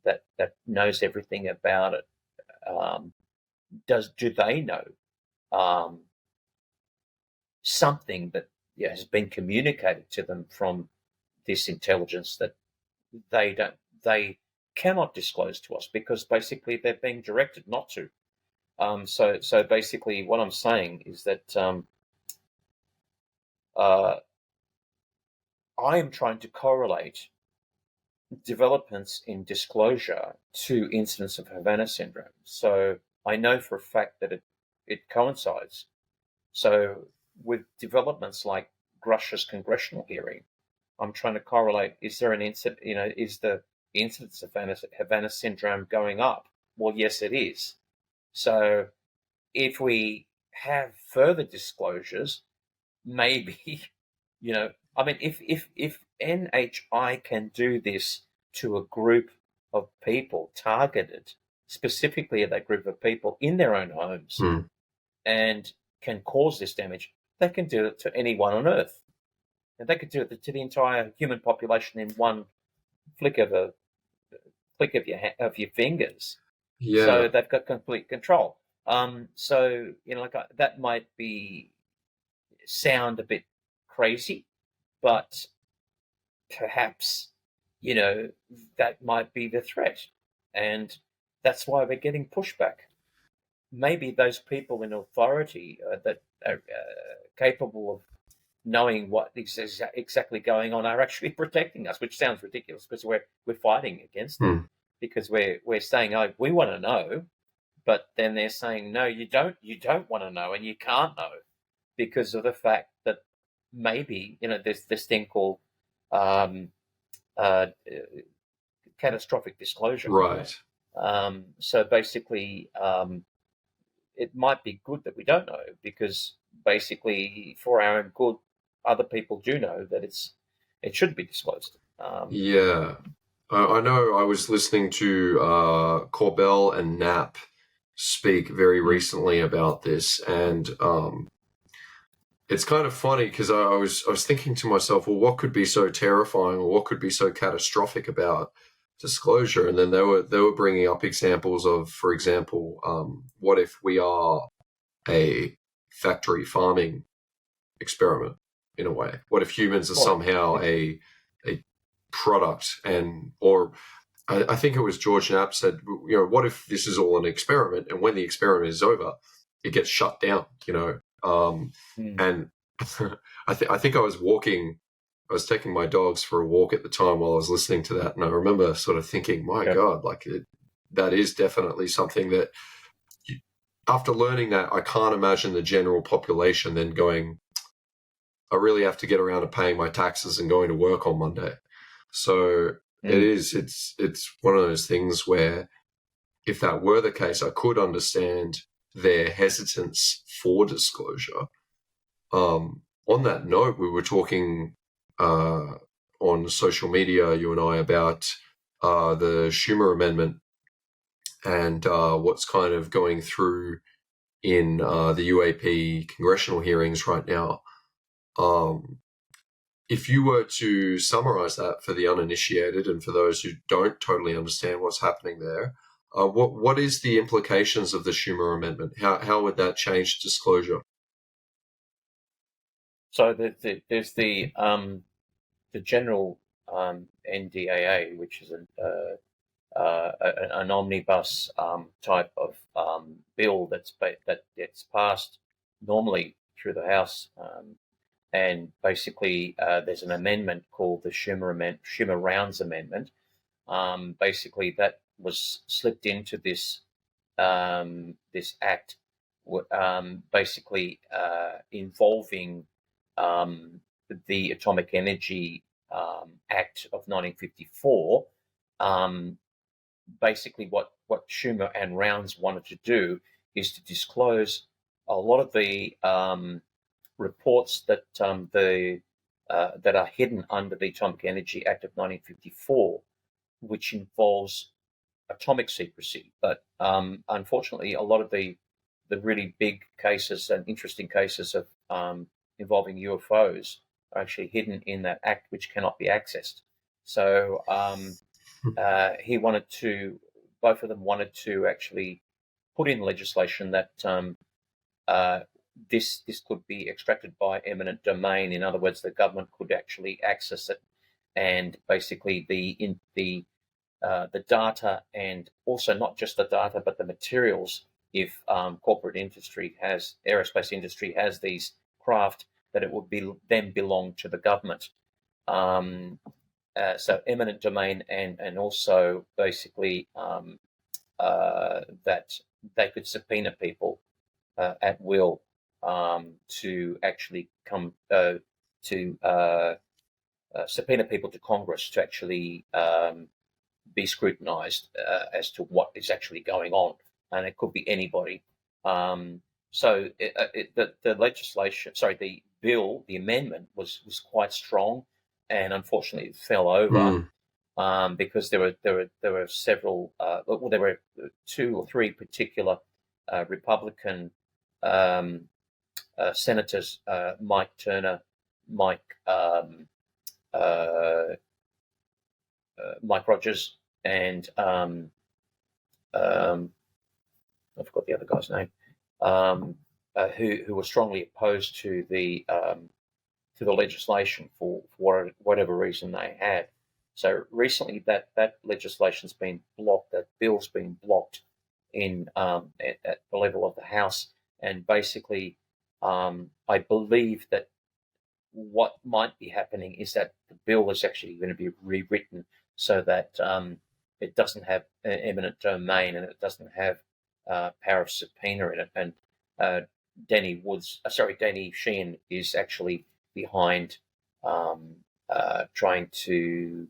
that knows everything about it? Do they know something that has been communicated to them from this intelligence that they cannot disclose to us, because basically they're being directed not to? So basically what I'm saying is that I am trying to correlate developments in disclosure to incidents of Havana syndrome. So I know for a fact that it coincides. So with developments like Grush's congressional hearing, I'm trying to correlate, is there an incident, is the incidence of Havana syndrome going up? Well, yes, it is. So if we have further disclosures, maybe, if NHI can do this to a group of people, targeted specifically at that group of people in their own homes, and can cause this damage, they can do it to anyone on Earth. And they could do it to the entire human population in one flick of your fingers. Yeah. So they've got complete control. That might sound a bit crazy, but perhaps, that might be the threat. And that's why we're getting pushback. Maybe those people in authority that are capable of knowing what is exactly going on, are actually protecting us, which sounds ridiculous because we're fighting against it because we're saying, oh, we want to know, but then they're saying, no, you don't want to know, and you can't know because of the fact that maybe there's this thing called um, uh, catastrophic disclosure. Right. So basically, it might be good that we don't know because basically, for our own good, other people do know that it should be disclosed. Yeah. I know I was listening to Corbell and Knapp speak very recently about this, and it's kind of funny because I was thinking to myself, well, what could be so terrifying or what could be so catastrophic about disclosure? And then they were bringing up examples of, for example, what if we are a factory farming experiment in a way? What if humans are somehow a product? Or I think it was George Knapp said, what if this is all an experiment, and when the experiment is over, it gets shut down, and I think I was taking my dogs for a walk at the time while I was listening to that, and I remember sort of thinking, my God, like that is definitely something that, after learning that, I can't imagine the general population then going, I really have to get around to paying my taxes and going to work on Monday. So it's one of those things where, if that were the case, I could understand their hesitance for disclosure. On that note, we were talking on social media, you and I, about the Schumer Amendment and what's kind of going through in the UAP congressional hearings right now. If you were to summarize that for the uninitiated and for those who don't totally understand what's happening there, what is the implications of the Schumer Amendment? How would that change disclosure? So there's the general NDAA, which is an omnibus type of bill that gets passed normally through the House, and basically there's an amendment called the Schumer Rounds Amendment. Basically, that was slipped into this act, basically involving the Atomic Energy Act of 1954. Basically, what Schumer and Rounds wanted to do is to disclose a lot of the reports that that are hidden under the Atomic Energy Act of 1954, which involves atomic secrecy. But unfortunately, a lot of the really big cases and interesting cases of involving UFOs are actually hidden in that act, which cannot be accessed. So he wanted to, both of them wanted to actually put in legislation that this could be extracted by eminent domain. In other words, the government could actually access it, and basically the data, and also not just the data but the materials. If corporate industry aerospace industry has these craft, that it would then belong to the government. So eminent domain, and also basically that they could subpoena people at will to actually come to subpoena people to Congress to actually be scrutinized as to what is actually going on, and it could be anybody. So the legislation, sorry, the bill, the amendment was quite strong, and unfortunately it fell over because there were several. Well, there were 2 or 3 particular Republican senators, Mike Turner, Mike Rogers, and I forgot the other guy's name, who were strongly opposed to the legislation for whatever reason they had. So recently, that legislation's been blocked. That bill's been blocked in at the level of the House, and basically, I believe that what might be happening is that the bill is actually going to be rewritten so that it doesn't have an eminent domain and it doesn't have power of subpoena in it. And Danny Sheehan is actually behind trying to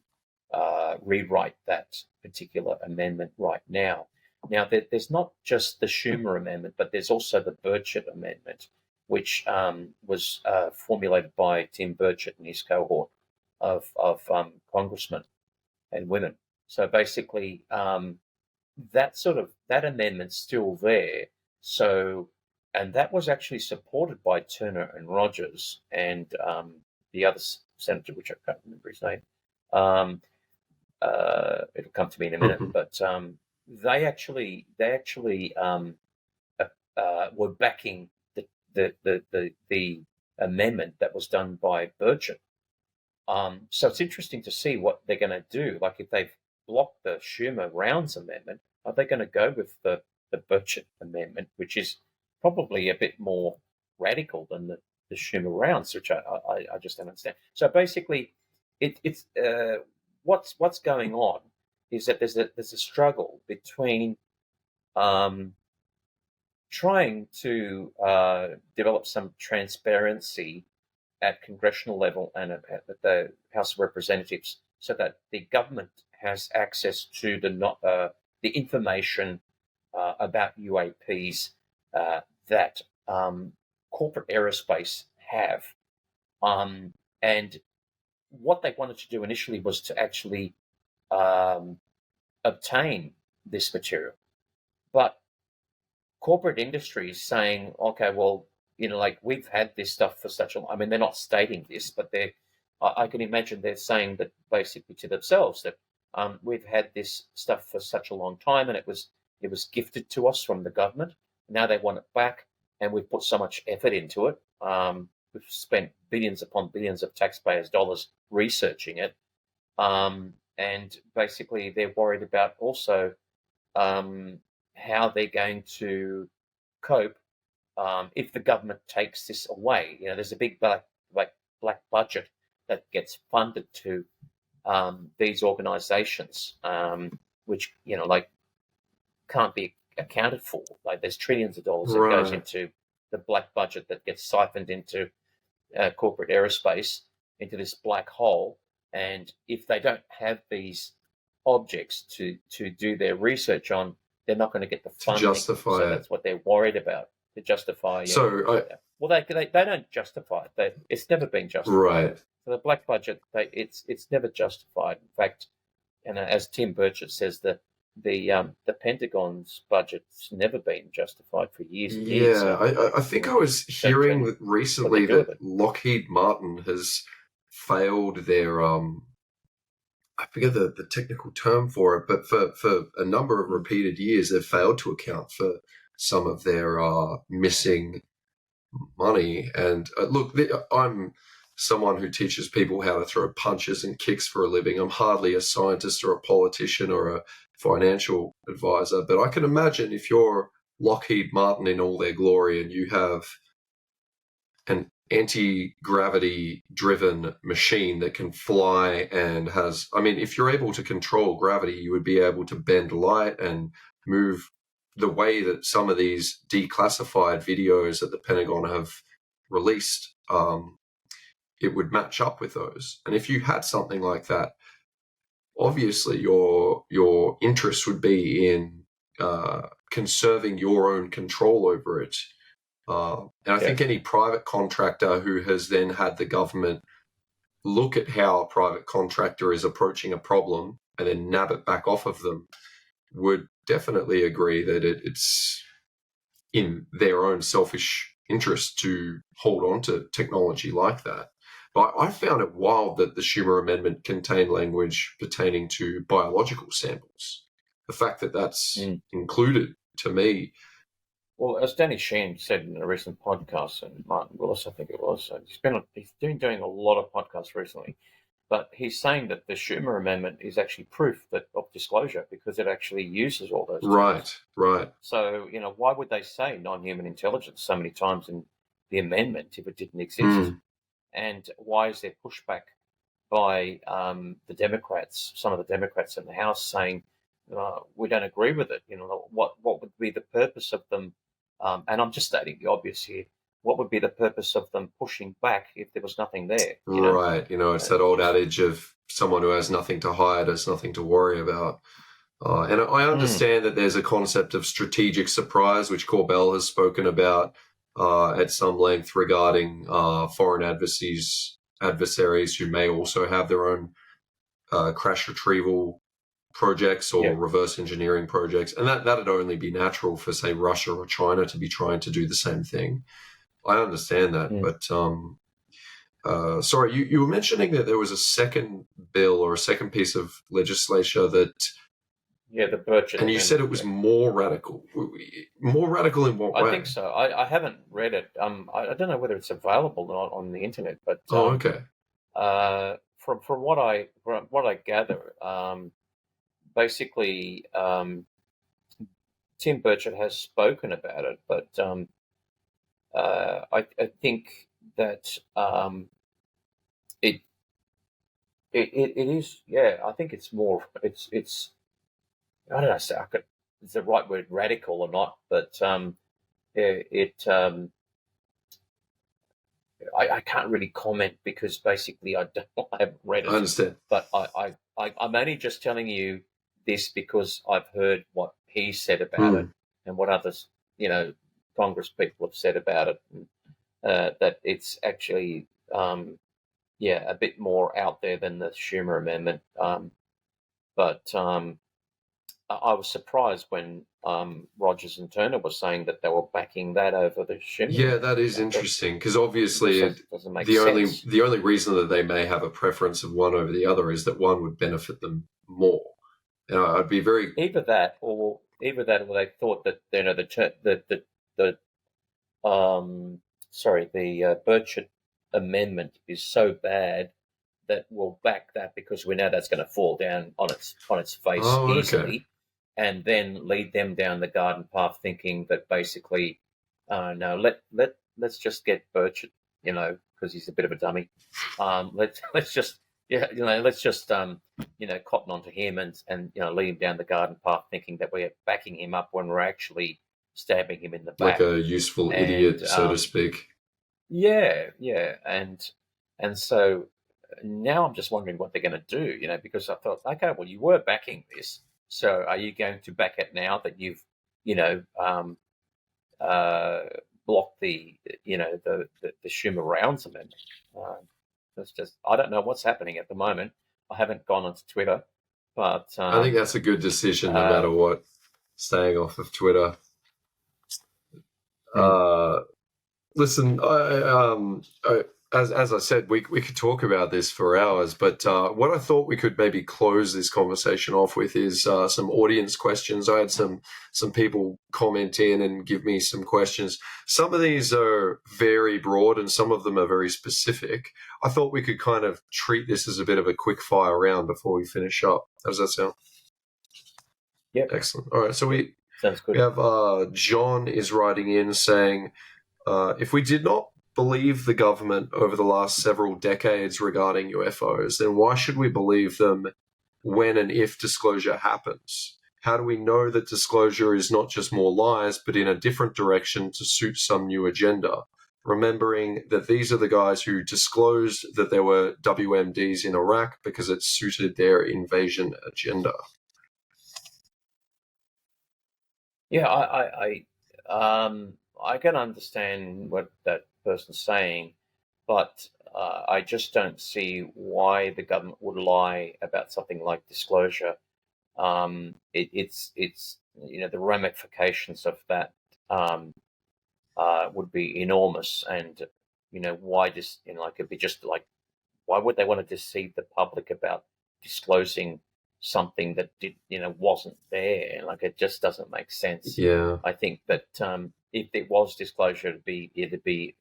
rewrite that particular amendment right now. Now, there's not just the Schumer amendment, but there's also the Burchett amendment, which was formulated by Tim Burchett and his cohort of congressmen and women. So basically, that amendment's still there. So, and that was actually supported by Turner and Rogers and the other senator, which I can't remember his name. It'll come to me in a minute, but they actually were backing the amendment that was done by Burchett. So it's interesting to see what they're going to do. Like if they've blocked the Schumer Rounds amendment, are they going to go with the Burchett amendment, which is probably a bit more radical than the Schumer Rounds, which I just don't understand. So basically, it's what's going on is that there's a struggle between trying to develop some transparency at congressional level and at the House of Representatives, so that the government has access to the information about UAPs that corporate aerospace have. And what they wanted to do initially was to actually obtain this material. But corporate industry is saying, okay, well, like we've had this stuff for such a long, I mean, they're not stating this, but I can imagine they're saying that basically to themselves that we've had this stuff for such a long time and it was gifted to us from the government. Now they want it back and we've put so much effort into it. We've spent billions upon billions of taxpayers' dollars researching it. And basically they're worried about also how they're going to cope if the government takes this away. There's a big black budget that gets funded to these organizations, which, can't be accounted for. Like there's trillions of dollars that goes into the black budget that gets siphoned into corporate aerospace, into this black hole. And if they don't have these objects to do their research on, they're not going to get the funding. To justify so it. That's what they're worried about, to justify. So well, they don't justify it. It's never been justified. Right. So the black budget, it's never justified. In fact, and as Tim Burchett says, the Pentagon's budget's never been justified for years and years. Yeah, I think I was hearing recently that Lockheed Martin has failed their I forget the technical term for it, but for a number of repeated years, they've failed to account for some of their missing money. And look, I'm someone who teaches people how to throw punches and kicks for a living. I'm hardly a scientist or a politician or a financial advisor, but I can imagine if you're Lockheed Martin in all their glory and you have an anti-gravity driven machine that can fly and has, I mean, if you're able to control gravity, you would be able to bend light and move the way that some of these declassified videos that the Pentagon have released, it would match up with those. And if you had something like that, obviously your interest would be in conserving your own control over it. And I think any private contractor who has then had the government look at how a private contractor is approaching a problem and then nab it back off of them would definitely agree that it's in their own selfish interest to hold on to technology like that. But I found it wild that the Schumer Amendment contained language pertaining to biological samples. The fact that that's included, to me. Well, as Danny Sheehan said in a recent podcast, and Martin Willis, I think it was, he's been doing a lot of podcasts recently, but he's saying that the Schumer Amendment is actually proof of disclosure because it actually uses all those terms. Right. So, why would they say non-human intelligence so many times in the amendment if it didn't exist? and why is there pushback by the Democrats, some of the Democrats in the House, saying we don't agree with it? What would be the purpose of them? And I'm just stating the obvious here. What would be the purpose of them pushing back if there was nothing there? Right. It's that old adage of someone who has nothing to hide has nothing to worry about. And I understand that there's a concept of strategic surprise, which Corbell has spoken about at some length regarding foreign adversaries who may also have their own crash retrieval projects or reverse engineering projects. And that'd only be natural for, say, Russia or China to be trying to do the same thing. I understand that. But sorry, you were mentioning that there was a second bill or a second piece of legislation that... Yeah, the Burchett. And you said it was more radical. More radical in what way? I think so. I haven't read it. I don't know whether it's available or not on the internet, but okay. From what I gather, basically, Tim Burchett has spoken about it, but I think that it is. Yeah, I think it's more. It's. I don't know. Is the right word radical or not? But I can't really comment because basically I haven't read it. I understand. But I'm only just telling you this because I've heard what he said about it and what others, Congress people have said about it. That it's actually, a bit more out there than the Schumer amendment. But I was surprised when Rogers and Turner were saying that they were backing that over the Schumer. Yeah, that is interesting because obviously the only reason that they may have a preference of one over the other is that one would benefit them more. I'd be very either that or they thought that the Burchett amendment is so bad that we'll back that because we know that's going to fall down on its face easily, and then lead them down the garden path, thinking that basically, no, let's just get Burchett, because he's a bit of a dummy. Let's just cotton onto him and lead him down the garden path, thinking that we're backing him up when we're actually stabbing him in the back, like a useful idiot, so to speak. Yeah, and so now I'm just wondering what they're going to do, because I thought, okay, well, you were backing this, so are you going to back it now that you've, blocked the Schumer Rounds amendment? That's just, I don't know what's happening at the moment. I haven't gone onto Twitter, but I think that's a good decision, no matter what. Staying off of Twitter. Listen, as I said, we could talk about this for hours, but what I thought we could maybe close this conversation off with is some audience questions. I had some people comment in and give me some questions. Some of these are very broad and some of them are very specific. I thought we could kind of treat this as a bit of a quick fire round before we finish up. How does that sound? Yeah. Excellent. All right, so sounds good. We have John is writing in saying, if we did not believe the government over the last several decades regarding UFOs, then why should we believe them when and if disclosure happens? How do we know that disclosure is not just more lies, but in a different direction to suit some new agenda? Remembering that these are the guys who disclosed that there were WMDs in Iraq because it suited their invasion agenda. Yeah, I can understand what that person's saying, but I just don't see why the government would lie about something like disclosure. It's the ramifications of that would be enormous, and why just it'd be just like, why would they want to deceive the public about disclosing something that wasn't there? Like, it just doesn't make sense. Yeah, I think that if it was disclosure, it'd be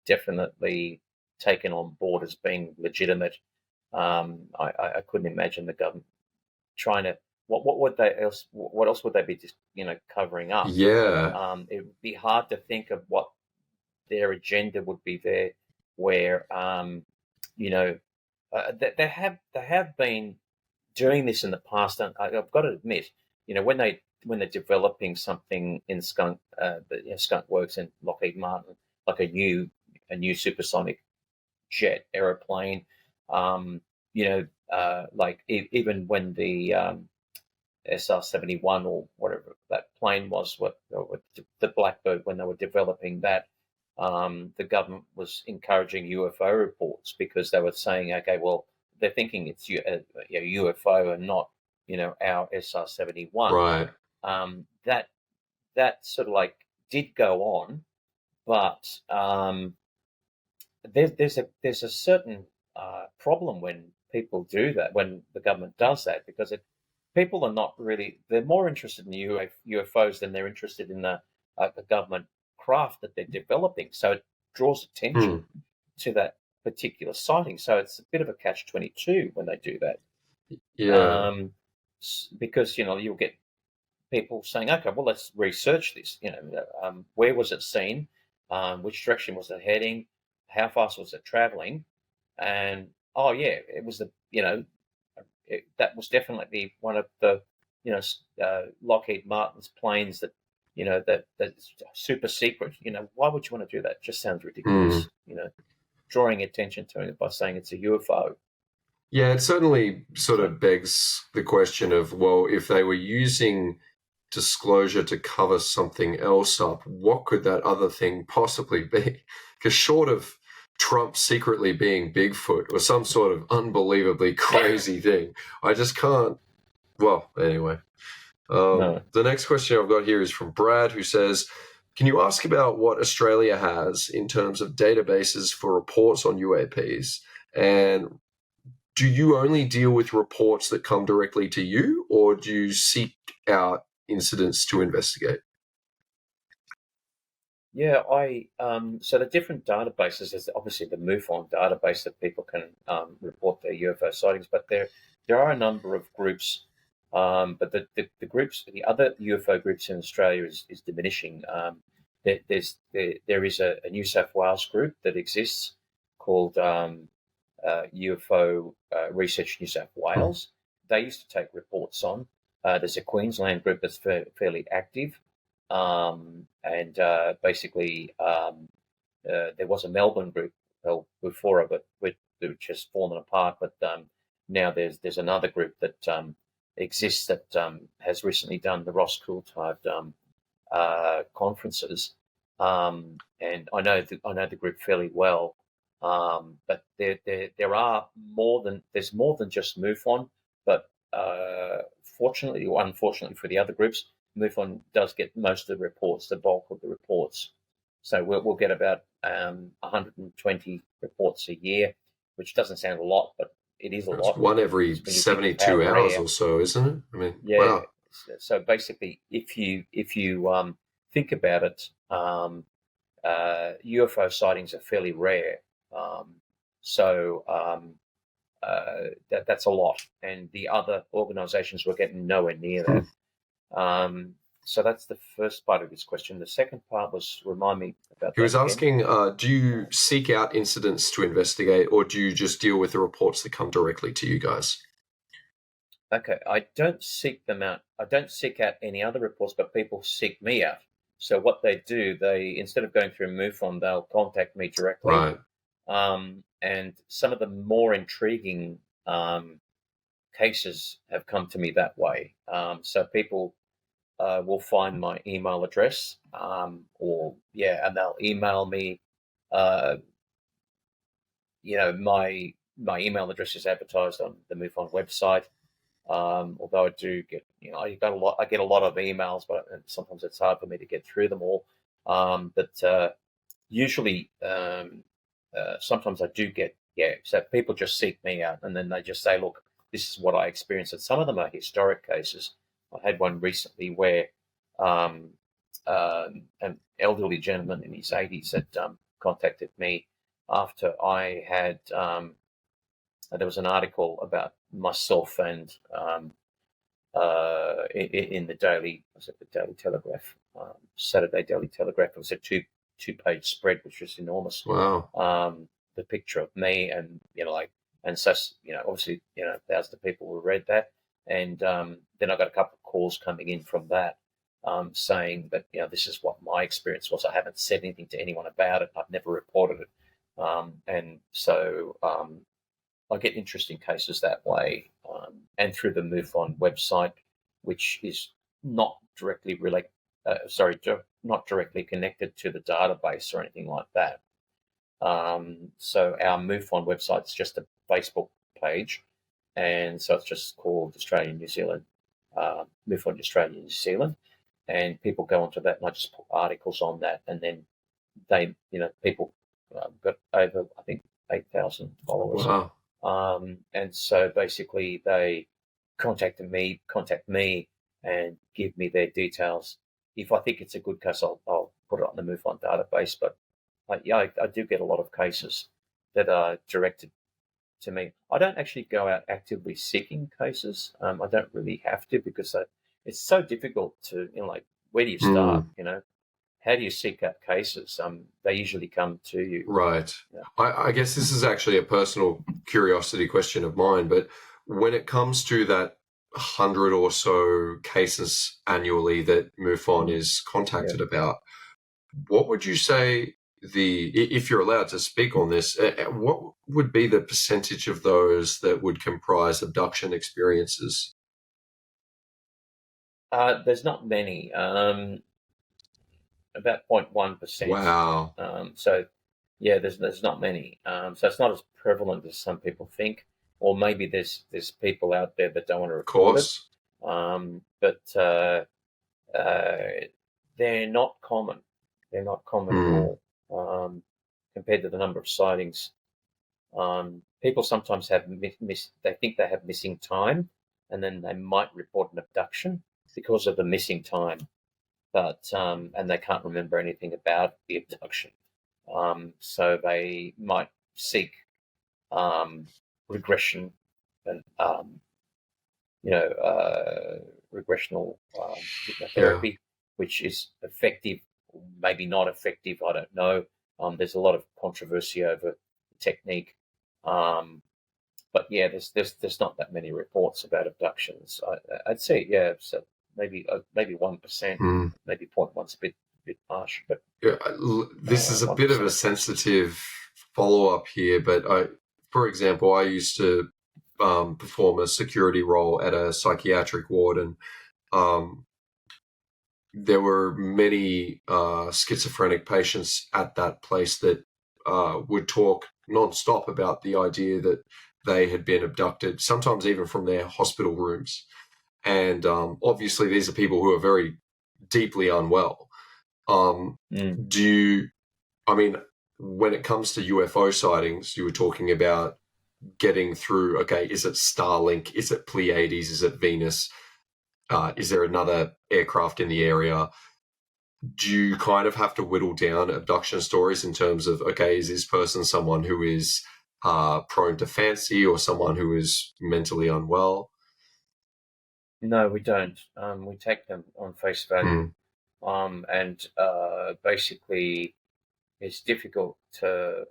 definitely taken on board as being legitimate. I couldn't imagine the government trying to. What else would they be just covering up? Yeah. It would be hard to think of what their agenda would be there where they have been doing this in the past. And I've got to admit, when they're developing something in Skunk Works and Lockheed Martin, like a new supersonic jet aeroplane, like even when the SR-71 or whatever that plane was, the Blackbird, when they were developing that, the government was encouraging UFO reports because they were saying, okay, well, they're thinking it's a UFO and not, our SR-71. Right. That sort of like did go on, but there's a certain problem when people do that, when the government does that, because people are not really, they're more interested in UFOs than they're interested in the government craft that they're developing. So it draws attention to that particular sighting. So it's a bit of a catch-22 when they do that. Yeah. Because, you'll get people saying, okay, well, let's research this. Where was it seen? Which direction was it heading? How fast was it traveling? And, oh, yeah, it was that was definitely one of the, Lockheed Martin's planes that, that's super secret. Why would you want to do that? It just sounds ridiculous, drawing attention to it by saying it's a UFO. Yeah, it certainly sort of begs the question of, well, if they were using disclosure to cover something else up, what could that other thing possibly be? Because short of Trump secretly being Bigfoot or some sort of unbelievably crazy thing, I just can't. Well, anyway. No. The next question I've got here is from Brad, who says, can you ask about what Australia has in terms of databases for reports on UAPs? And do you only deal with reports that come directly to you, or do you seek out incidents to investigate? Yeah, so the different databases, there's obviously the MUFON database that people can report their UFO sightings, but there are a number of groups, but the groups, the other UFO groups in Australia is diminishing. There is a New South Wales group that exists called UFO Research New South Wales. They used to take reports on. There's a Queensland group that's fairly active. Basically, there was a Melbourne group before of it, which has fallen apart. But now there's another group that exists that has recently done the Ross Coulthard conferences, and I know the group fairly well. But there are there's more than just MUFON. But fortunately or unfortunately for the other groups, MUFON does get most of the reports, the bulk of the reports. So we'll get about 120 reports a year, which doesn't sound a lot, but it is a lot. One every 72 hours or so, isn't it? I mean, yeah. Wow. So basically, if you think about it, UFO sightings are fairly rare. That's a lot, and the other organisations were getting nowhere near that. So that's the first part of his question. The second part was, remind me about that. He was asking, do you seek out incidents to investigate, or do you just deal with the reports that come directly to you guys? Okay, I don't seek them out. I don't seek out any other reports, but people seek me out. So what they do, instead of going through MUFON, they'll contact me directly. Right. And some of the more intriguing cases have come to me that way. So people will find my email address, and they'll email me. My email address is advertised on the MUFON website. Although I do get, I get a lot of emails, but sometimes it's hard for me to get through them all. But usually, sometimes I do get, so people just seek me out, and then they just say, look, this is what I experienced. And some of them are historic cases. I had one recently where an elderly gentleman in his 80s had contacted me after I had, there was an article about myself and in the Daily Telegraph, Saturday Daily Telegraph. It was a two-page spread, which was enormous. Wow. the picture of me, and and so obviously thousands of people will read that, and then I got a couple of calls coming in from that, saying that this is what my experience was. I haven't said anything to anyone about it. I've never reported it, and so I get interesting cases that way, and through the MUFON website, which is not directly not directly connected to the database or anything like that. So our MUFON website is just a Facebook page, and so it's just called Australia New Zealand, MUFON Australia New Zealand, and people go onto that, and I just put articles on that, and then people got over, I think, 8,000 followers. Wow. And so basically they contact me and give me their details. If I think it's a good case, I'll put it on the MUFON database. But I do get a lot of cases that are directed to me. I don't actually go out actively seeking cases. I don't really have to, because it's so difficult to, where do you start? How do you seek out cases? They usually come to you. Right. Yeah. I guess this is actually a personal curiosity question of mine, but when it comes to that 100 or so cases annually that MUFON is contacted about, what would you say if you're allowed to speak on this, what would be the percentage of those that would comprise abduction experiences? There's not many. About 0.1%. Wow. So, there's not many. So it's not as prevalent as some people think, or maybe there's people out there that don't want to report it. But they're not common. They're not common at all, compared to the number of sightings. People sometimes have they think they have missing time, and then they might report an abduction because of the missing time. But and they can't remember anything about the abduction, so they might seek regression and regressional hypnotherapy, which is effective, maybe not effective. I don't know. There's a lot of controversy over the technique, but there's not that many reports about abductions. I'd say so. Maybe 1%, maybe 0.1's a bit harsh. But this is a bit of a sensitive follow-up here. But for example, I used to perform a security role at a psychiatric ward, and there were many schizophrenic patients at that place that would talk non-stop about the idea that they had been abducted, sometimes even from their hospital rooms. And obviously, these are people who are very deeply unwell. When it comes to UFO sightings, you were talking about getting through, okay, is it Starlink? Is it Pleiades? Is it Venus? Is there another aircraft in the area? Do you kind of have to whittle down abduction stories in terms of, okay, is this person someone who is prone to fancy or someone who is mentally unwell? No, we don't. We take them on face value. And basically it's difficult to,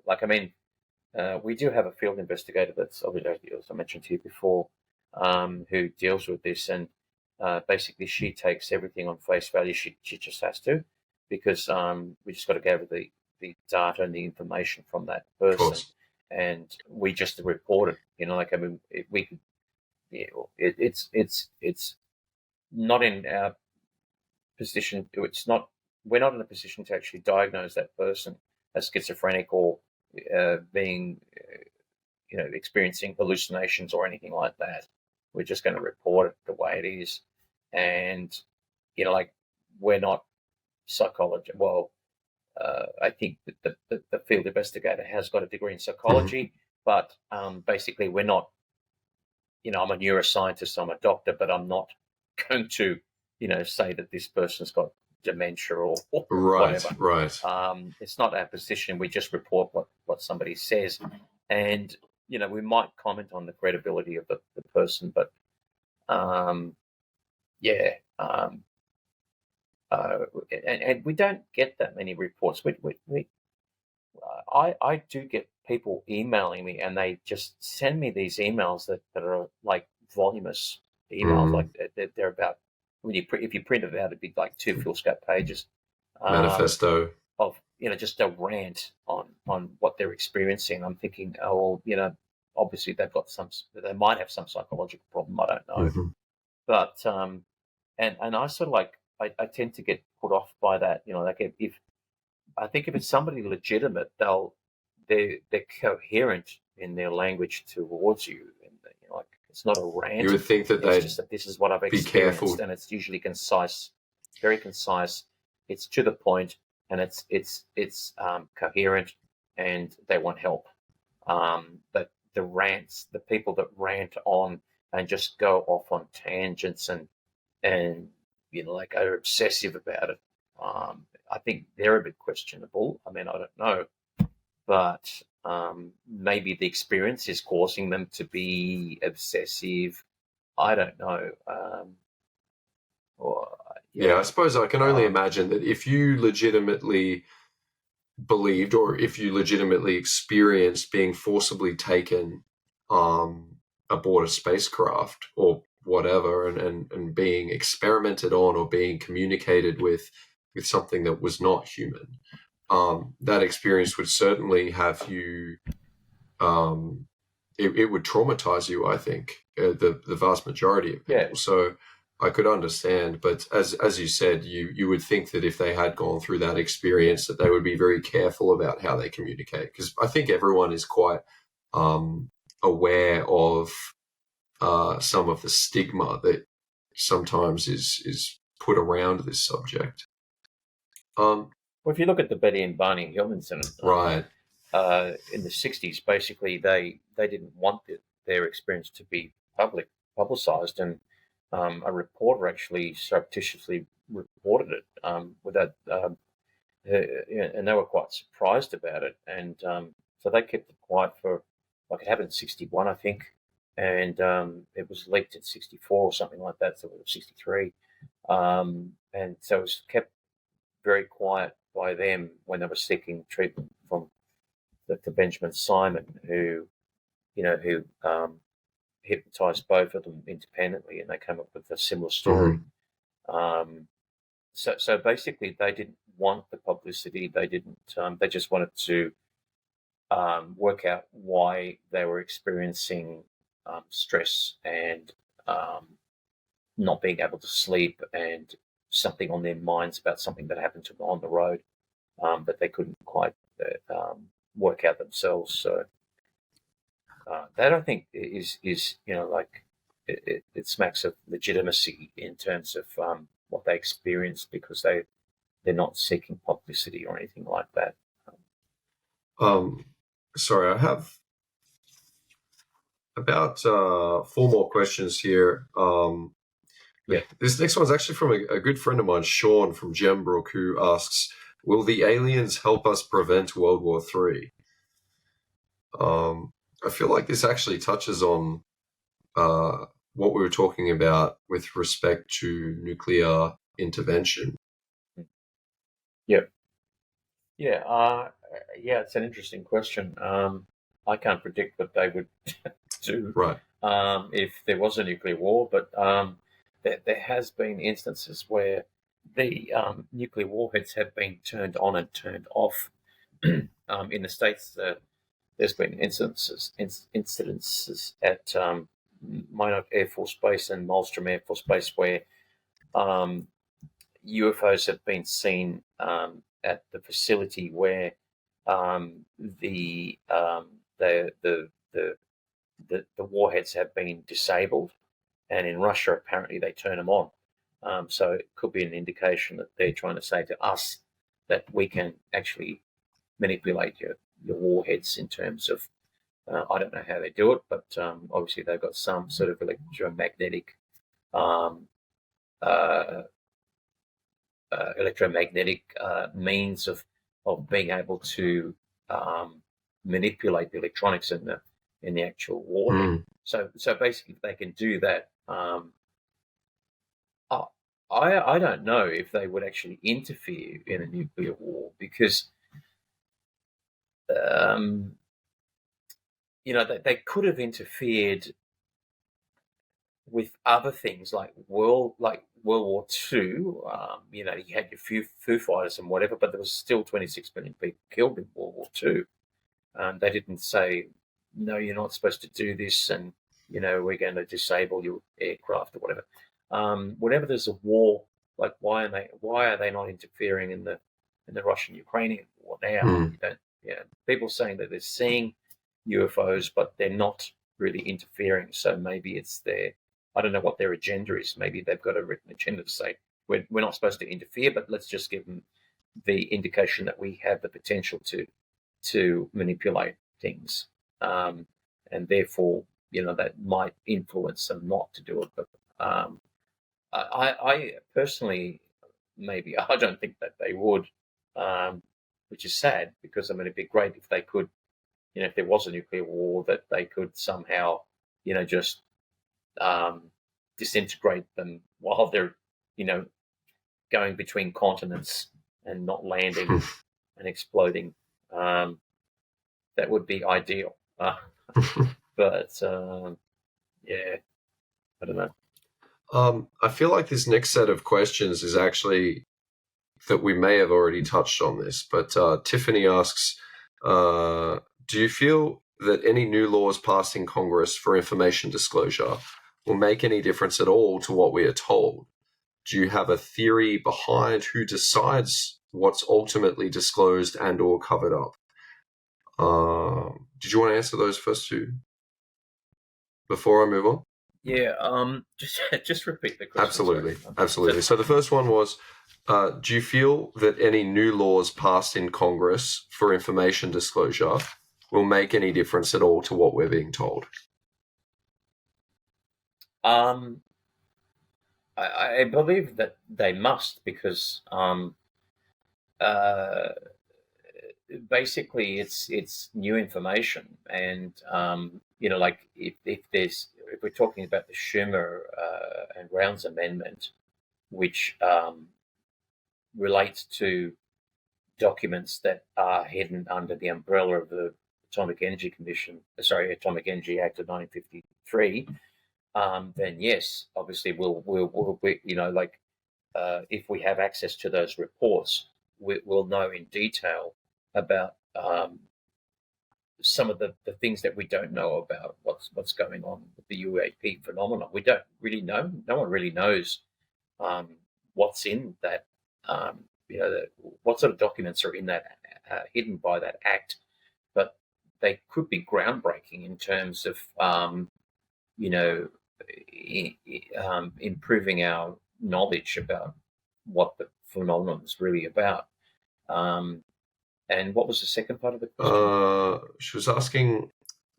we do have a field investigator that's, as I mentioned to you before, who deals with this, and basically she takes everything on face value. She just has to, because we just got to gather the data and the information from that person, and we just report it. We could, it's not in our position. We're not in a position to actually diagnose that person as schizophrenic or being, experiencing hallucinations or anything like that. We're just going to report it the way it is, and we're not psychology. Well, I think that the field investigator has got a degree in psychology, but basically we're not. I'm a neuroscientist, I'm a doctor, but I'm not going to, say that this person's got dementia or whatever. Right. It's not our position. We just report what somebody says, and we might comment on the credibility of the person, but and we don't get that many reports. I do get people emailing me, and they just send me these emails that are like voluminous emails, like they're about, if you print it out, it'd be like 2 foolscap pages Manifesto. of just a rant on what they're experiencing. I'm thinking, oh well, obviously they might have some psychological problem. I don't know, but and I sort of like I tend to get put off by that. Like if I think if it's somebody legitimate, they're coherent in their language towards you, and like it's not a rant. You would think that it's just that this is what I've experienced, careful. and it's usually concise, very concise. It's to the point, and it's coherent, and they want help. But the people that rant on and just go off on tangents and like are obsessive about it. I think they're a bit questionable. I mean, I don't know, but maybe the experience is causing them to be obsessive. I don't know. I suppose I can only imagine that if you legitimately believed, or if you legitimately experienced being forcibly taken aboard a spacecraft or whatever, and being experimented on or being communicated with something that was not human, that experience would certainly have you, it would traumatize you, I think, the vast majority of people. Yeah. So I could understand, but as you said, you would think that if they had gone through that experience, that they would be very careful about how they communicate, because I think everyone is quite aware of some of the stigma that sometimes is put around this subject. Well, if you look at the Betty and Barney Hill incident, right, in the 60s, basically they didn't want their experience to be publicized, and a reporter actually surreptitiously reported it without, and they were quite surprised about it, and so they kept it quiet for, like, it happened in 61, I think, and it was leaked in 64 or something like that, so it was 63, and so it was kept very quiet by them when they were seeking treatment from Dr. Benjamin Simon, who hypnotized both of them independently, and they came up with a similar story. So basically, they didn't want the publicity. They didn't. They just wanted to work out why they were experiencing stress and not being able to sleep, and something on their minds about something that happened to them on the road, but they couldn't quite work out themselves. So that, I think, is like it smacks of legitimacy in terms of what they experience, because they're not seeking publicity or anything like that. Sorry, I have about 4 more questions here. Yeah. This next one's actually from a good friend of mine, Sean from Gembrook, who asks, will the aliens help us prevent World War III? I feel like this actually touches on what we were talking about with respect to nuclear intervention. Yeah. Yeah. It's an interesting question. I can't predict what they would do, right, if there was a nuclear war, but there has been instances where the nuclear warheads have been turned on and turned off. In the States, there's been incidences at Minot Air Force Base and Malmstrom Air Force Base where UFOs have been seen at the facility where the warheads have been disabled, and in Russia apparently they turn them on. So it could be an indication that they're trying to say to us that we can actually manipulate your warheads in terms of, I don't know how they do it, but obviously they've got some sort of electromagnetic means of being able to manipulate the electronics in the actual warhead. So basically, if they can do that, I don't know if they would actually interfere in a nuclear war, because they could have interfered with other things like World War II. You had your Foo Fighters and whatever, but there was still 26 million people killed in World War II. They didn't say, no, you're not supposed to do this, and we're going to disable your aircraft or whatever. Whenever there's a war, like why are they not interfering in the Russian-Ukrainian war now? People saying that they're seeing UFOs, but they're not really interfering. So maybe it's I don't know what their agenda is. Maybe they've got a written agenda to say we're not supposed to interfere, but let's just give them the indication that we have the potential to manipulate things, and therefore that might influence them not to do it. But I personally, maybe I don't think that they would, which is sad, because it'd be great if they could, if there was a nuclear war, that they could somehow just disintegrate them while they're going between continents and not landing and exploding. That would be ideal. But yeah, I don't know. I feel like this next set of questions is actually that we may have already touched on this, but Tiffany asks, do you feel that any new laws passed in Congress for information disclosure will make any difference at all to what we are told? Do you have a theory behind who decides what's ultimately disclosed and or covered up? Did you want to answer those first two before I move on? Yeah, just repeat the question. Absolutely. So the first one was, do you feel that any new laws passed in Congress for information disclosure will make any difference at all to what we're being told? I believe that they must, because basically it's new information, and like if we're talking about the Schumer and Rounds Amendment, which relates to documents that are hidden under the umbrella of the Atomic Energy Act of 1953, then yes, obviously we'll if we have access to those reports, we'll know in detail about some of the things that we don't know about what's going on with the UAP phenomenon. We don't really know. No one really knows what's in that. What sort of documents are in that hidden by that act, but they could be groundbreaking in terms of improving our knowledge about what the phenomenon is really about. And what was the second part of the question? She was asking,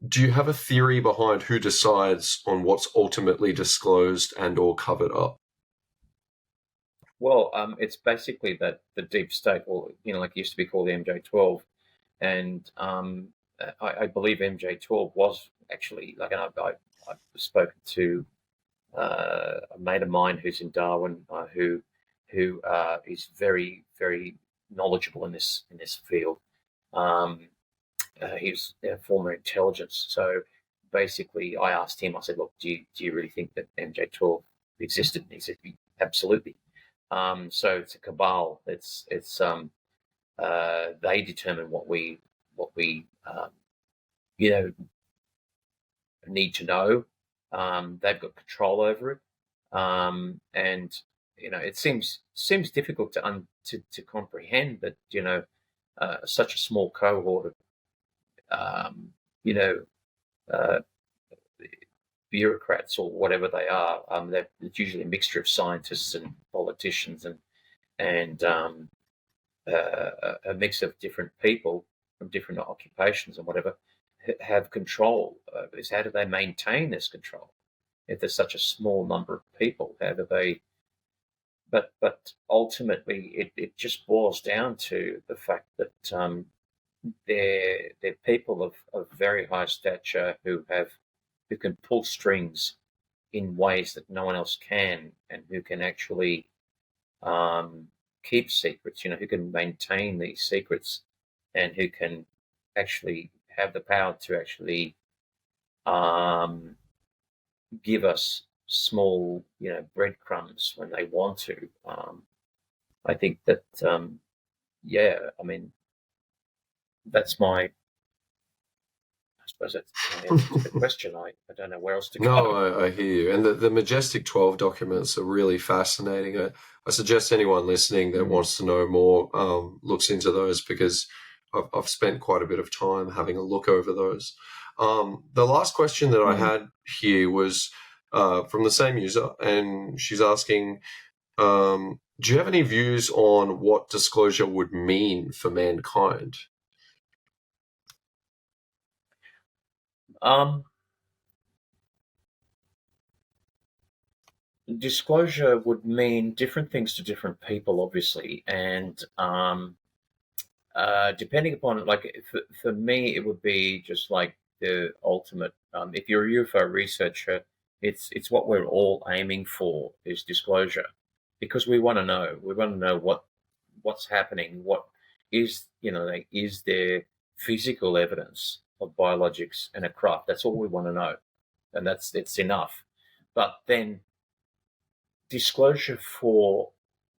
do you have a theory behind who decides on what's ultimately disclosed and or covered up? Well, it's basically that the deep state, or like it used to be called MJ12, and I believe MJ12 was actually I've spoken to a mate of mine who's in Darwin, who is very, very knowledgeable in this field. He's former intelligence. So basically, I asked him. I said, "Look, do you really think that MJ12 existed?" And he said, "Absolutely." So it's a cabal. It's they determine what we need to know. They've got control over it, and it seems difficult to comprehend that such a small cohort of bureaucrats or whatever they are. It's usually a mixture of scientists and politicians and a mix of different people from different occupations and whatever have control over this. How do they maintain this control if there's such a small number of people? How do they? But ultimately, it just boils down to the fact that they're people of very high stature who can pull strings in ways that no one else can, and who can actually keep secrets, who can maintain these secrets, and who can actually have the power to actually give us small, breadcrumbs when they want to. I think that, yeah, I mean, that's I suppose that's my answer to the question. I don't know where else to go. No, I hear you. And the Majestic 12 documents are really fascinating. I suggest anyone listening that wants to know more looks into those, because I've spent quite a bit of time having a look over those. The last question that I had here was from the same user, and she's asking, do you have any views on what disclosure would mean for mankind? Disclosure would mean different things to different people, obviously, and depending upon it, like for me, it would be just like the ultimate. If you're a UFO researcher, it's what we're all aiming for, is disclosure, because we want to know. We want to know what's happening. What is, like, is there physical evidence of biologics and a craft? That's all we want to know, and it's enough. But then disclosure for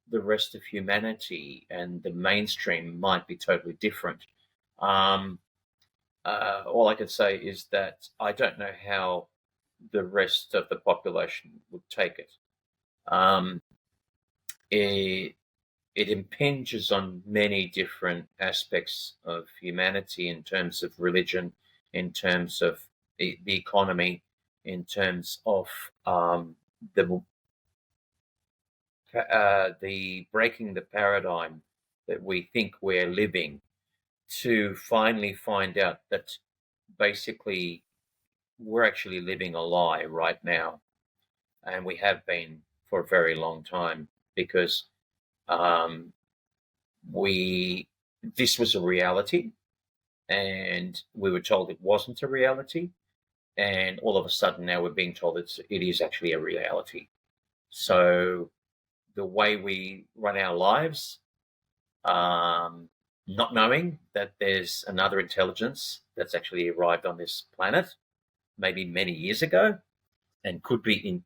the rest of humanity and the mainstream might be totally different. All I can say is that I don't know how the rest of the population would take it. It impinges on many different aspects of humanity, in terms of religion, in terms of the economy, in terms of the breaking the paradigm that we think we're living, to finally find out that basically we're actually living a lie right now, and we have been for a very long time, because this was a reality, and we were told it wasn't a reality, and all of a sudden now we're being told it is actually a reality. So the way we run our lives, not knowing that there's another intelligence that's actually arrived on this planet, maybe many years ago, and could be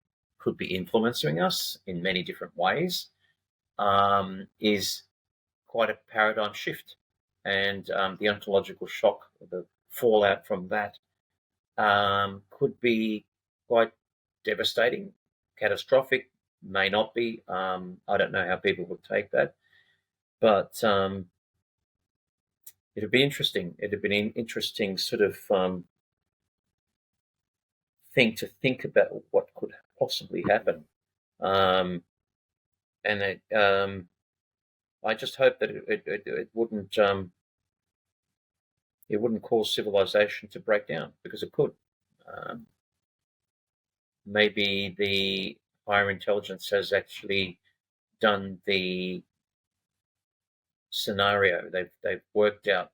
influencing us in many different ways, is quite a paradigm shift. And the ontological shock, the fallout from that, could be quite devastating, catastrophic, may not be. I don't know how people would take that, but it'd be interesting. It'd be an interesting sort of thing to think about, what could possibly happen. And I just hope that it wouldn't cause civilization to break down, because it could. Maybe the higher intelligence has actually done the scenario. They've worked out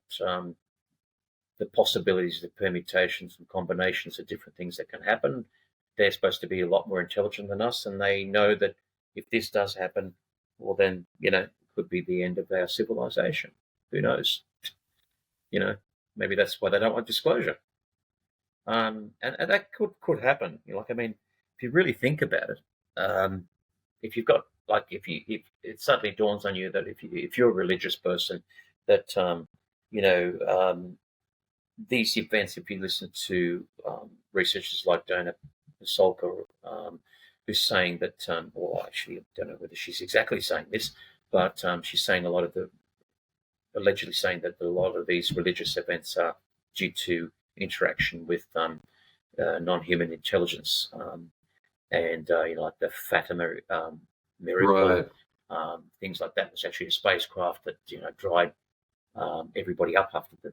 the possibilities, the permutations and combinations of different things that can happen. They're supposed to be a lot more intelligent than us, and they know that if this does happen, well, then, it could be the end of our civilization. Who knows? Maybe that's why they don't want disclosure. And that could happen. Like, I mean, if you really think about it, if you've got, like, if it suddenly dawns on you that if you're a religious person, that these events, if you listen to researchers like Dana Solka, who's saying that, well, actually, I don't know whether she's exactly saying this, but she's saying allegedly saying that a lot of these religious events are due to interaction with non-human intelligence, and like the Fatima miracle, Right. Things like that. Was actually a spacecraft that dried everybody up after the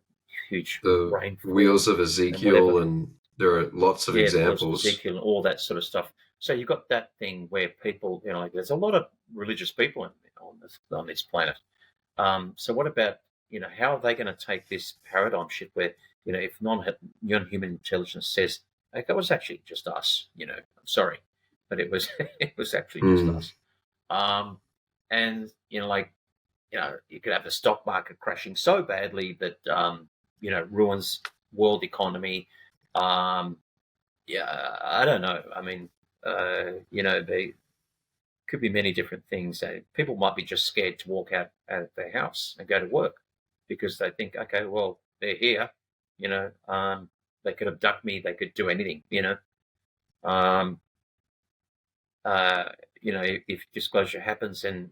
huge The rainfall. Wheels of Ezekiel, and there are lots of examples. The Wheels of Ezekiel and all that sort of stuff. So you've got that thing where people, like, there's a lot of religious people on this planet. So what about, how are they going to take this paradigm shift where, if non-human intelligence says, like, it was actually just us, I'm sorry, but it was it was actually just us. And you could have the stock market crashing so badly that ruins world economy. Yeah, I don't know. I mean, they could be many different things. People might be just scared to walk out of their house and go to work because they think, okay, well, they're here. You know, they could abduct me. They could do anything. Um, uh, if disclosure happens, and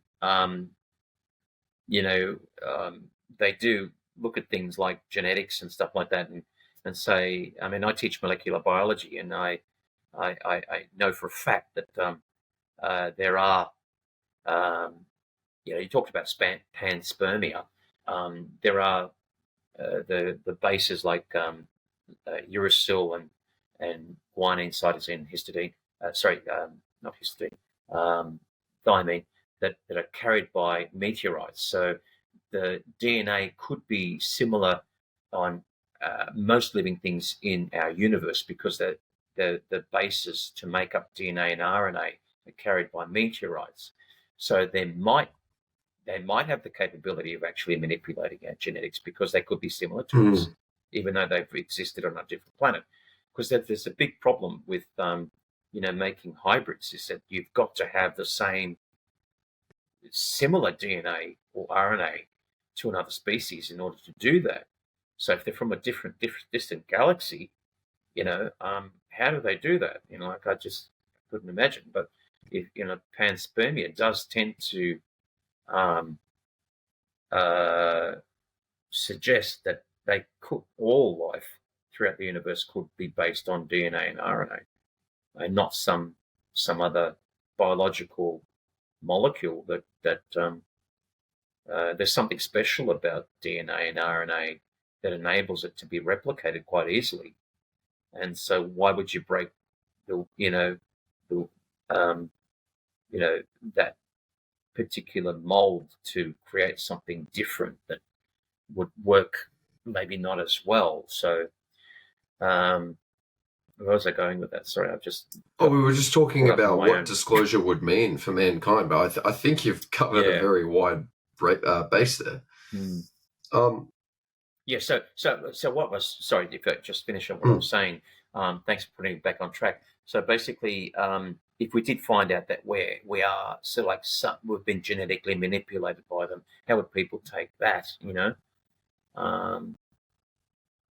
you know, they do look at things like genetics and stuff like that, and say, I mean, I teach molecular biology, and I know for a fact that there are, you talked about panspermia. There are the bases like uracil and guanine, cytosine, histidine. Not histidine, thymine, that are carried by meteorites. So the DNA could be similar on most living things in our universe because the bases to make up DNA and RNA are carried by meteorites. So they might have the capability of actually manipulating our genetics because they could be similar to us, even though they've existed on a different planet. Because there's a big problem with making hybrids, is that you've got to have the same similar DNA or RNA to another species in order to do that. So if they're from a different distant galaxy, how do they do that? Like I just couldn't imagine. But if panspermia does tend to suggest that all life throughout the universe could be based on DNA and RNA, and not some other biological molecule. That there's something special about DNA and RNA that enables it to be replicated quite easily. And so, why would you break that particular mold to create something different that would work maybe not as well? So, where was I going with that? Sorry, I've just... we were just talking about what disclosure would mean for mankind, but I think you've covered a very wide base there. Yeah. So what was... Sorry, if I just finish on what I was saying. Thanks for putting it back on track. So basically, if we did find out that we are we've been genetically manipulated by them, how would people take that?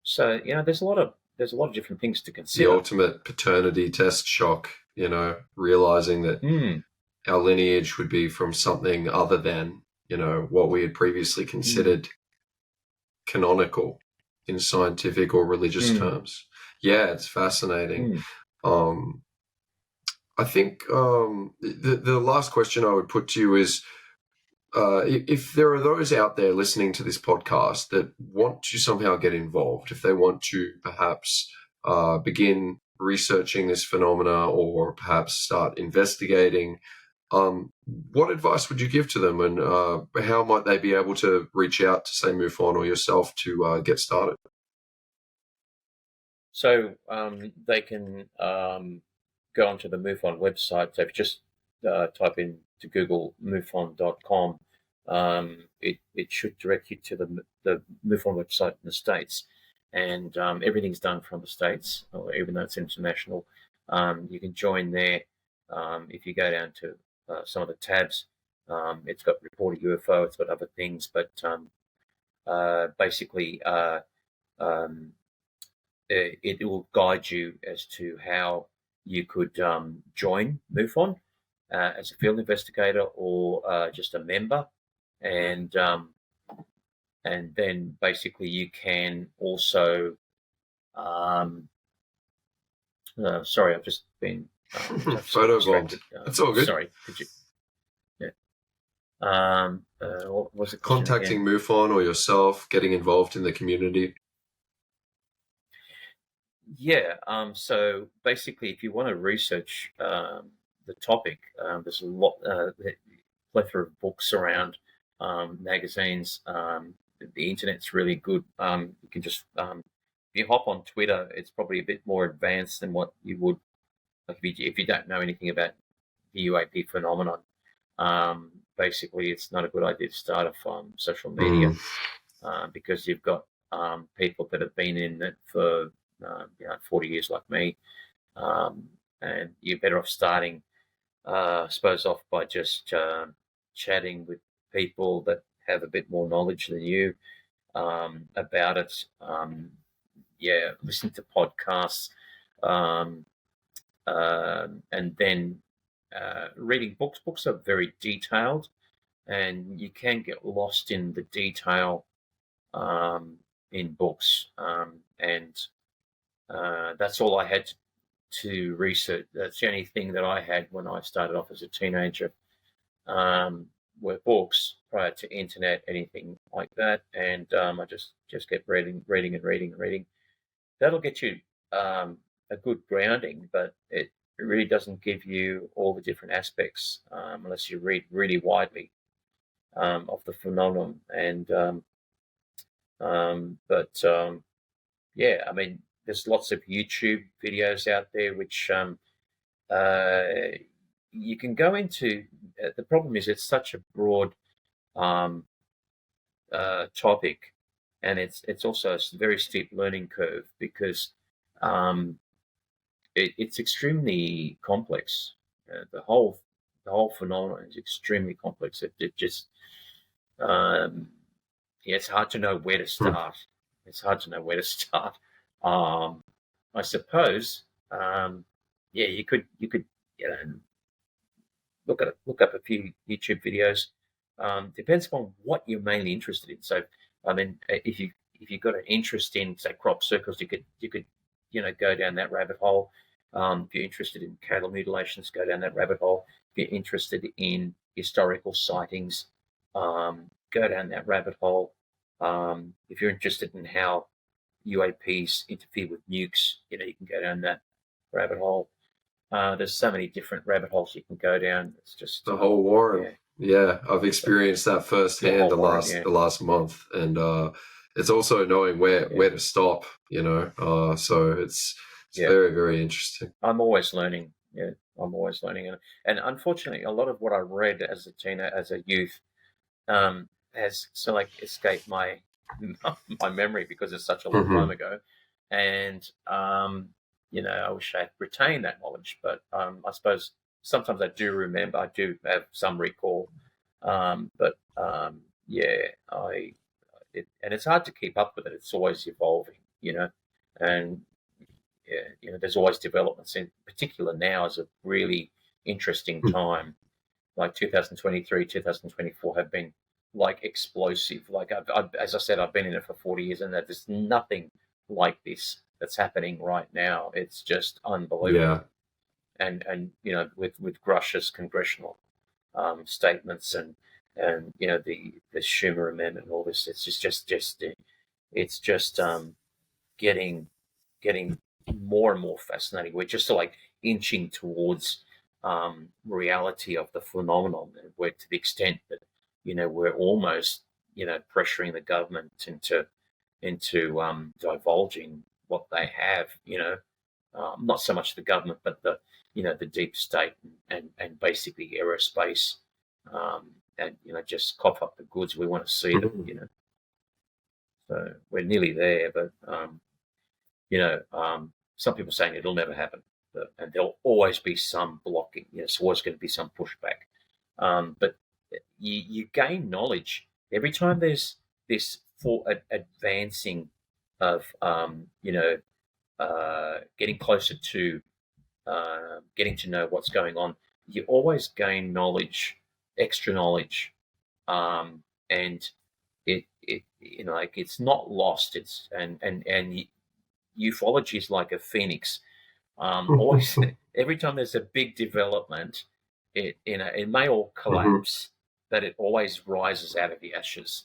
So there's a lot of different things to consider. The ultimate paternity test shock, realizing that our lineage would be from something other than, what we had previously considered canonical in scientific or religious terms. Yeah, it's fascinating. I think the last question I would put to you is, if there are those out there listening to this podcast that want to somehow get involved, if they want to perhaps begin researching this phenomena or perhaps start investigating, what advice would you give to them, and how might they be able to reach out to, say, MUFON or yourself to get started? So they can go onto the MUFON website. So if you just type into Google MUFON.com, it should direct you to the MUFON website in the States. And everything's done from the States, even though it's international. You can join there. If you go down to some of the tabs, it's got Report a UFO, it's got other things, but basically it will guide you as to how you could join MUFON as a field investigator or just a member, and then basically you can also sorry, I've just been photobombed. It's all good. Sorry, could you? Yeah. What was it? Contacting MUFON or yourself, getting involved in the community. Yeah. So basically, if you want to research the topic, there's a plethora of books around, magazines. The internet's really good. You can just if you hop on Twitter, it's probably a bit more advanced than what you would if you don't know anything about the UAP phenomenon. Basically, it's not a good idea to start off on social media because you've got people that have been in it for 40 years like me, and you're better off starting, I suppose, off by just chatting with people that have a bit more knowledge than you about it. Listen to podcasts, and then reading books. Books are very detailed, and you can get lost in the detail in books. And that's all I had to research. That's the only thing that I had when I started off as a teenager, were books, prior to internet, anything like that. And I just kept reading. That'll get you a good grounding, but it really doesn't give you all the different aspects unless you read really widely of the phenomenon. And I mean, there's lots of YouTube videos out there which you can go into. The problem is it's such a broad topic, and it's also a very steep learning curve, because it's extremely complex. The whole phenomenon is extremely complex. It just it's hard to know where to start. It's hard to know where to start. I suppose, you could look up a few YouTube videos. Depends upon what you're mainly interested in. So, I mean, if you've got an interest in, say, crop circles, you could go down that rabbit hole. If you're interested in cattle mutilations, go down that rabbit hole. If you're interested in historical sightings, go down that rabbit hole. If you're interested in how UAPs interfere with nukes, you can go down that rabbit hole. There's so many different rabbit holes you can go down. It's just the whole war. Yeah, I've experienced that firsthand the last month, and it's also knowing where to stop. So it's very, very interesting. I'm always learning. Yeah, I'm always learning, and unfortunately, a lot of what I read as a youth, has escaped my memory because it's such a long time ago, and I wish I had retained that knowledge, but I suppose sometimes I do remember. I do have some recall, and it's hard to keep up with it. It's always evolving, and there's always developments. In particular, now is a really interesting time. Like 2023, 2024 have been like explosive. Like as I said, I've been in it for 40 years, and there's nothing like this that's happening right now. It's just unbelievable. And with Grush's congressional statements and the Schumer amendment and all this, it's just getting more and more fascinating. We're just inching towards reality of the phenomenon, where to the extent that we're almost pressuring the government into divulging what they have. Not so much the government, but the deep state and basically aerospace, and just cough up the goods. We want to see them. So we're nearly there, but some people are saying it'll never happen, and there'll always be some blocking. There's always going to be some pushback. But you gain knowledge every time there's this advancing of getting closer to getting to know what's going on. You always gain knowledge, extra knowledge, and it's not lost. It's and ufology is like a phoenix. Always, every time there's a big development, it may all collapse, but it always rises out of the ashes.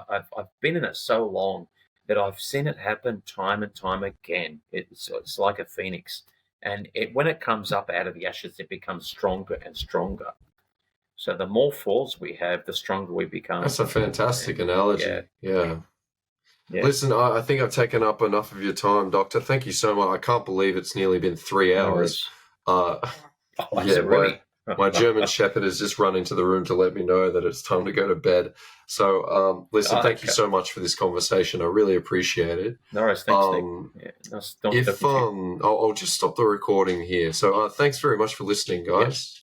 I've been in it so long that I've seen it happen time and time again. It's like a phoenix, and when it comes up out of the ashes, it becomes stronger and stronger. So the more falls we have, the stronger we become. That's a fantastic analogy. Yeah. Listen, I think I've taken up enough of your time, Doctor. Thank you so much. I can't believe it's nearly been 3 hours. My German Shepherd has just run into the room to let me know that it's time to go to bed. So, listen, thank you so much for this conversation. I really appreciate it. No worries. Thanks, Nick. Yeah, I'll just stop the recording here. So, thanks very much for listening, guys.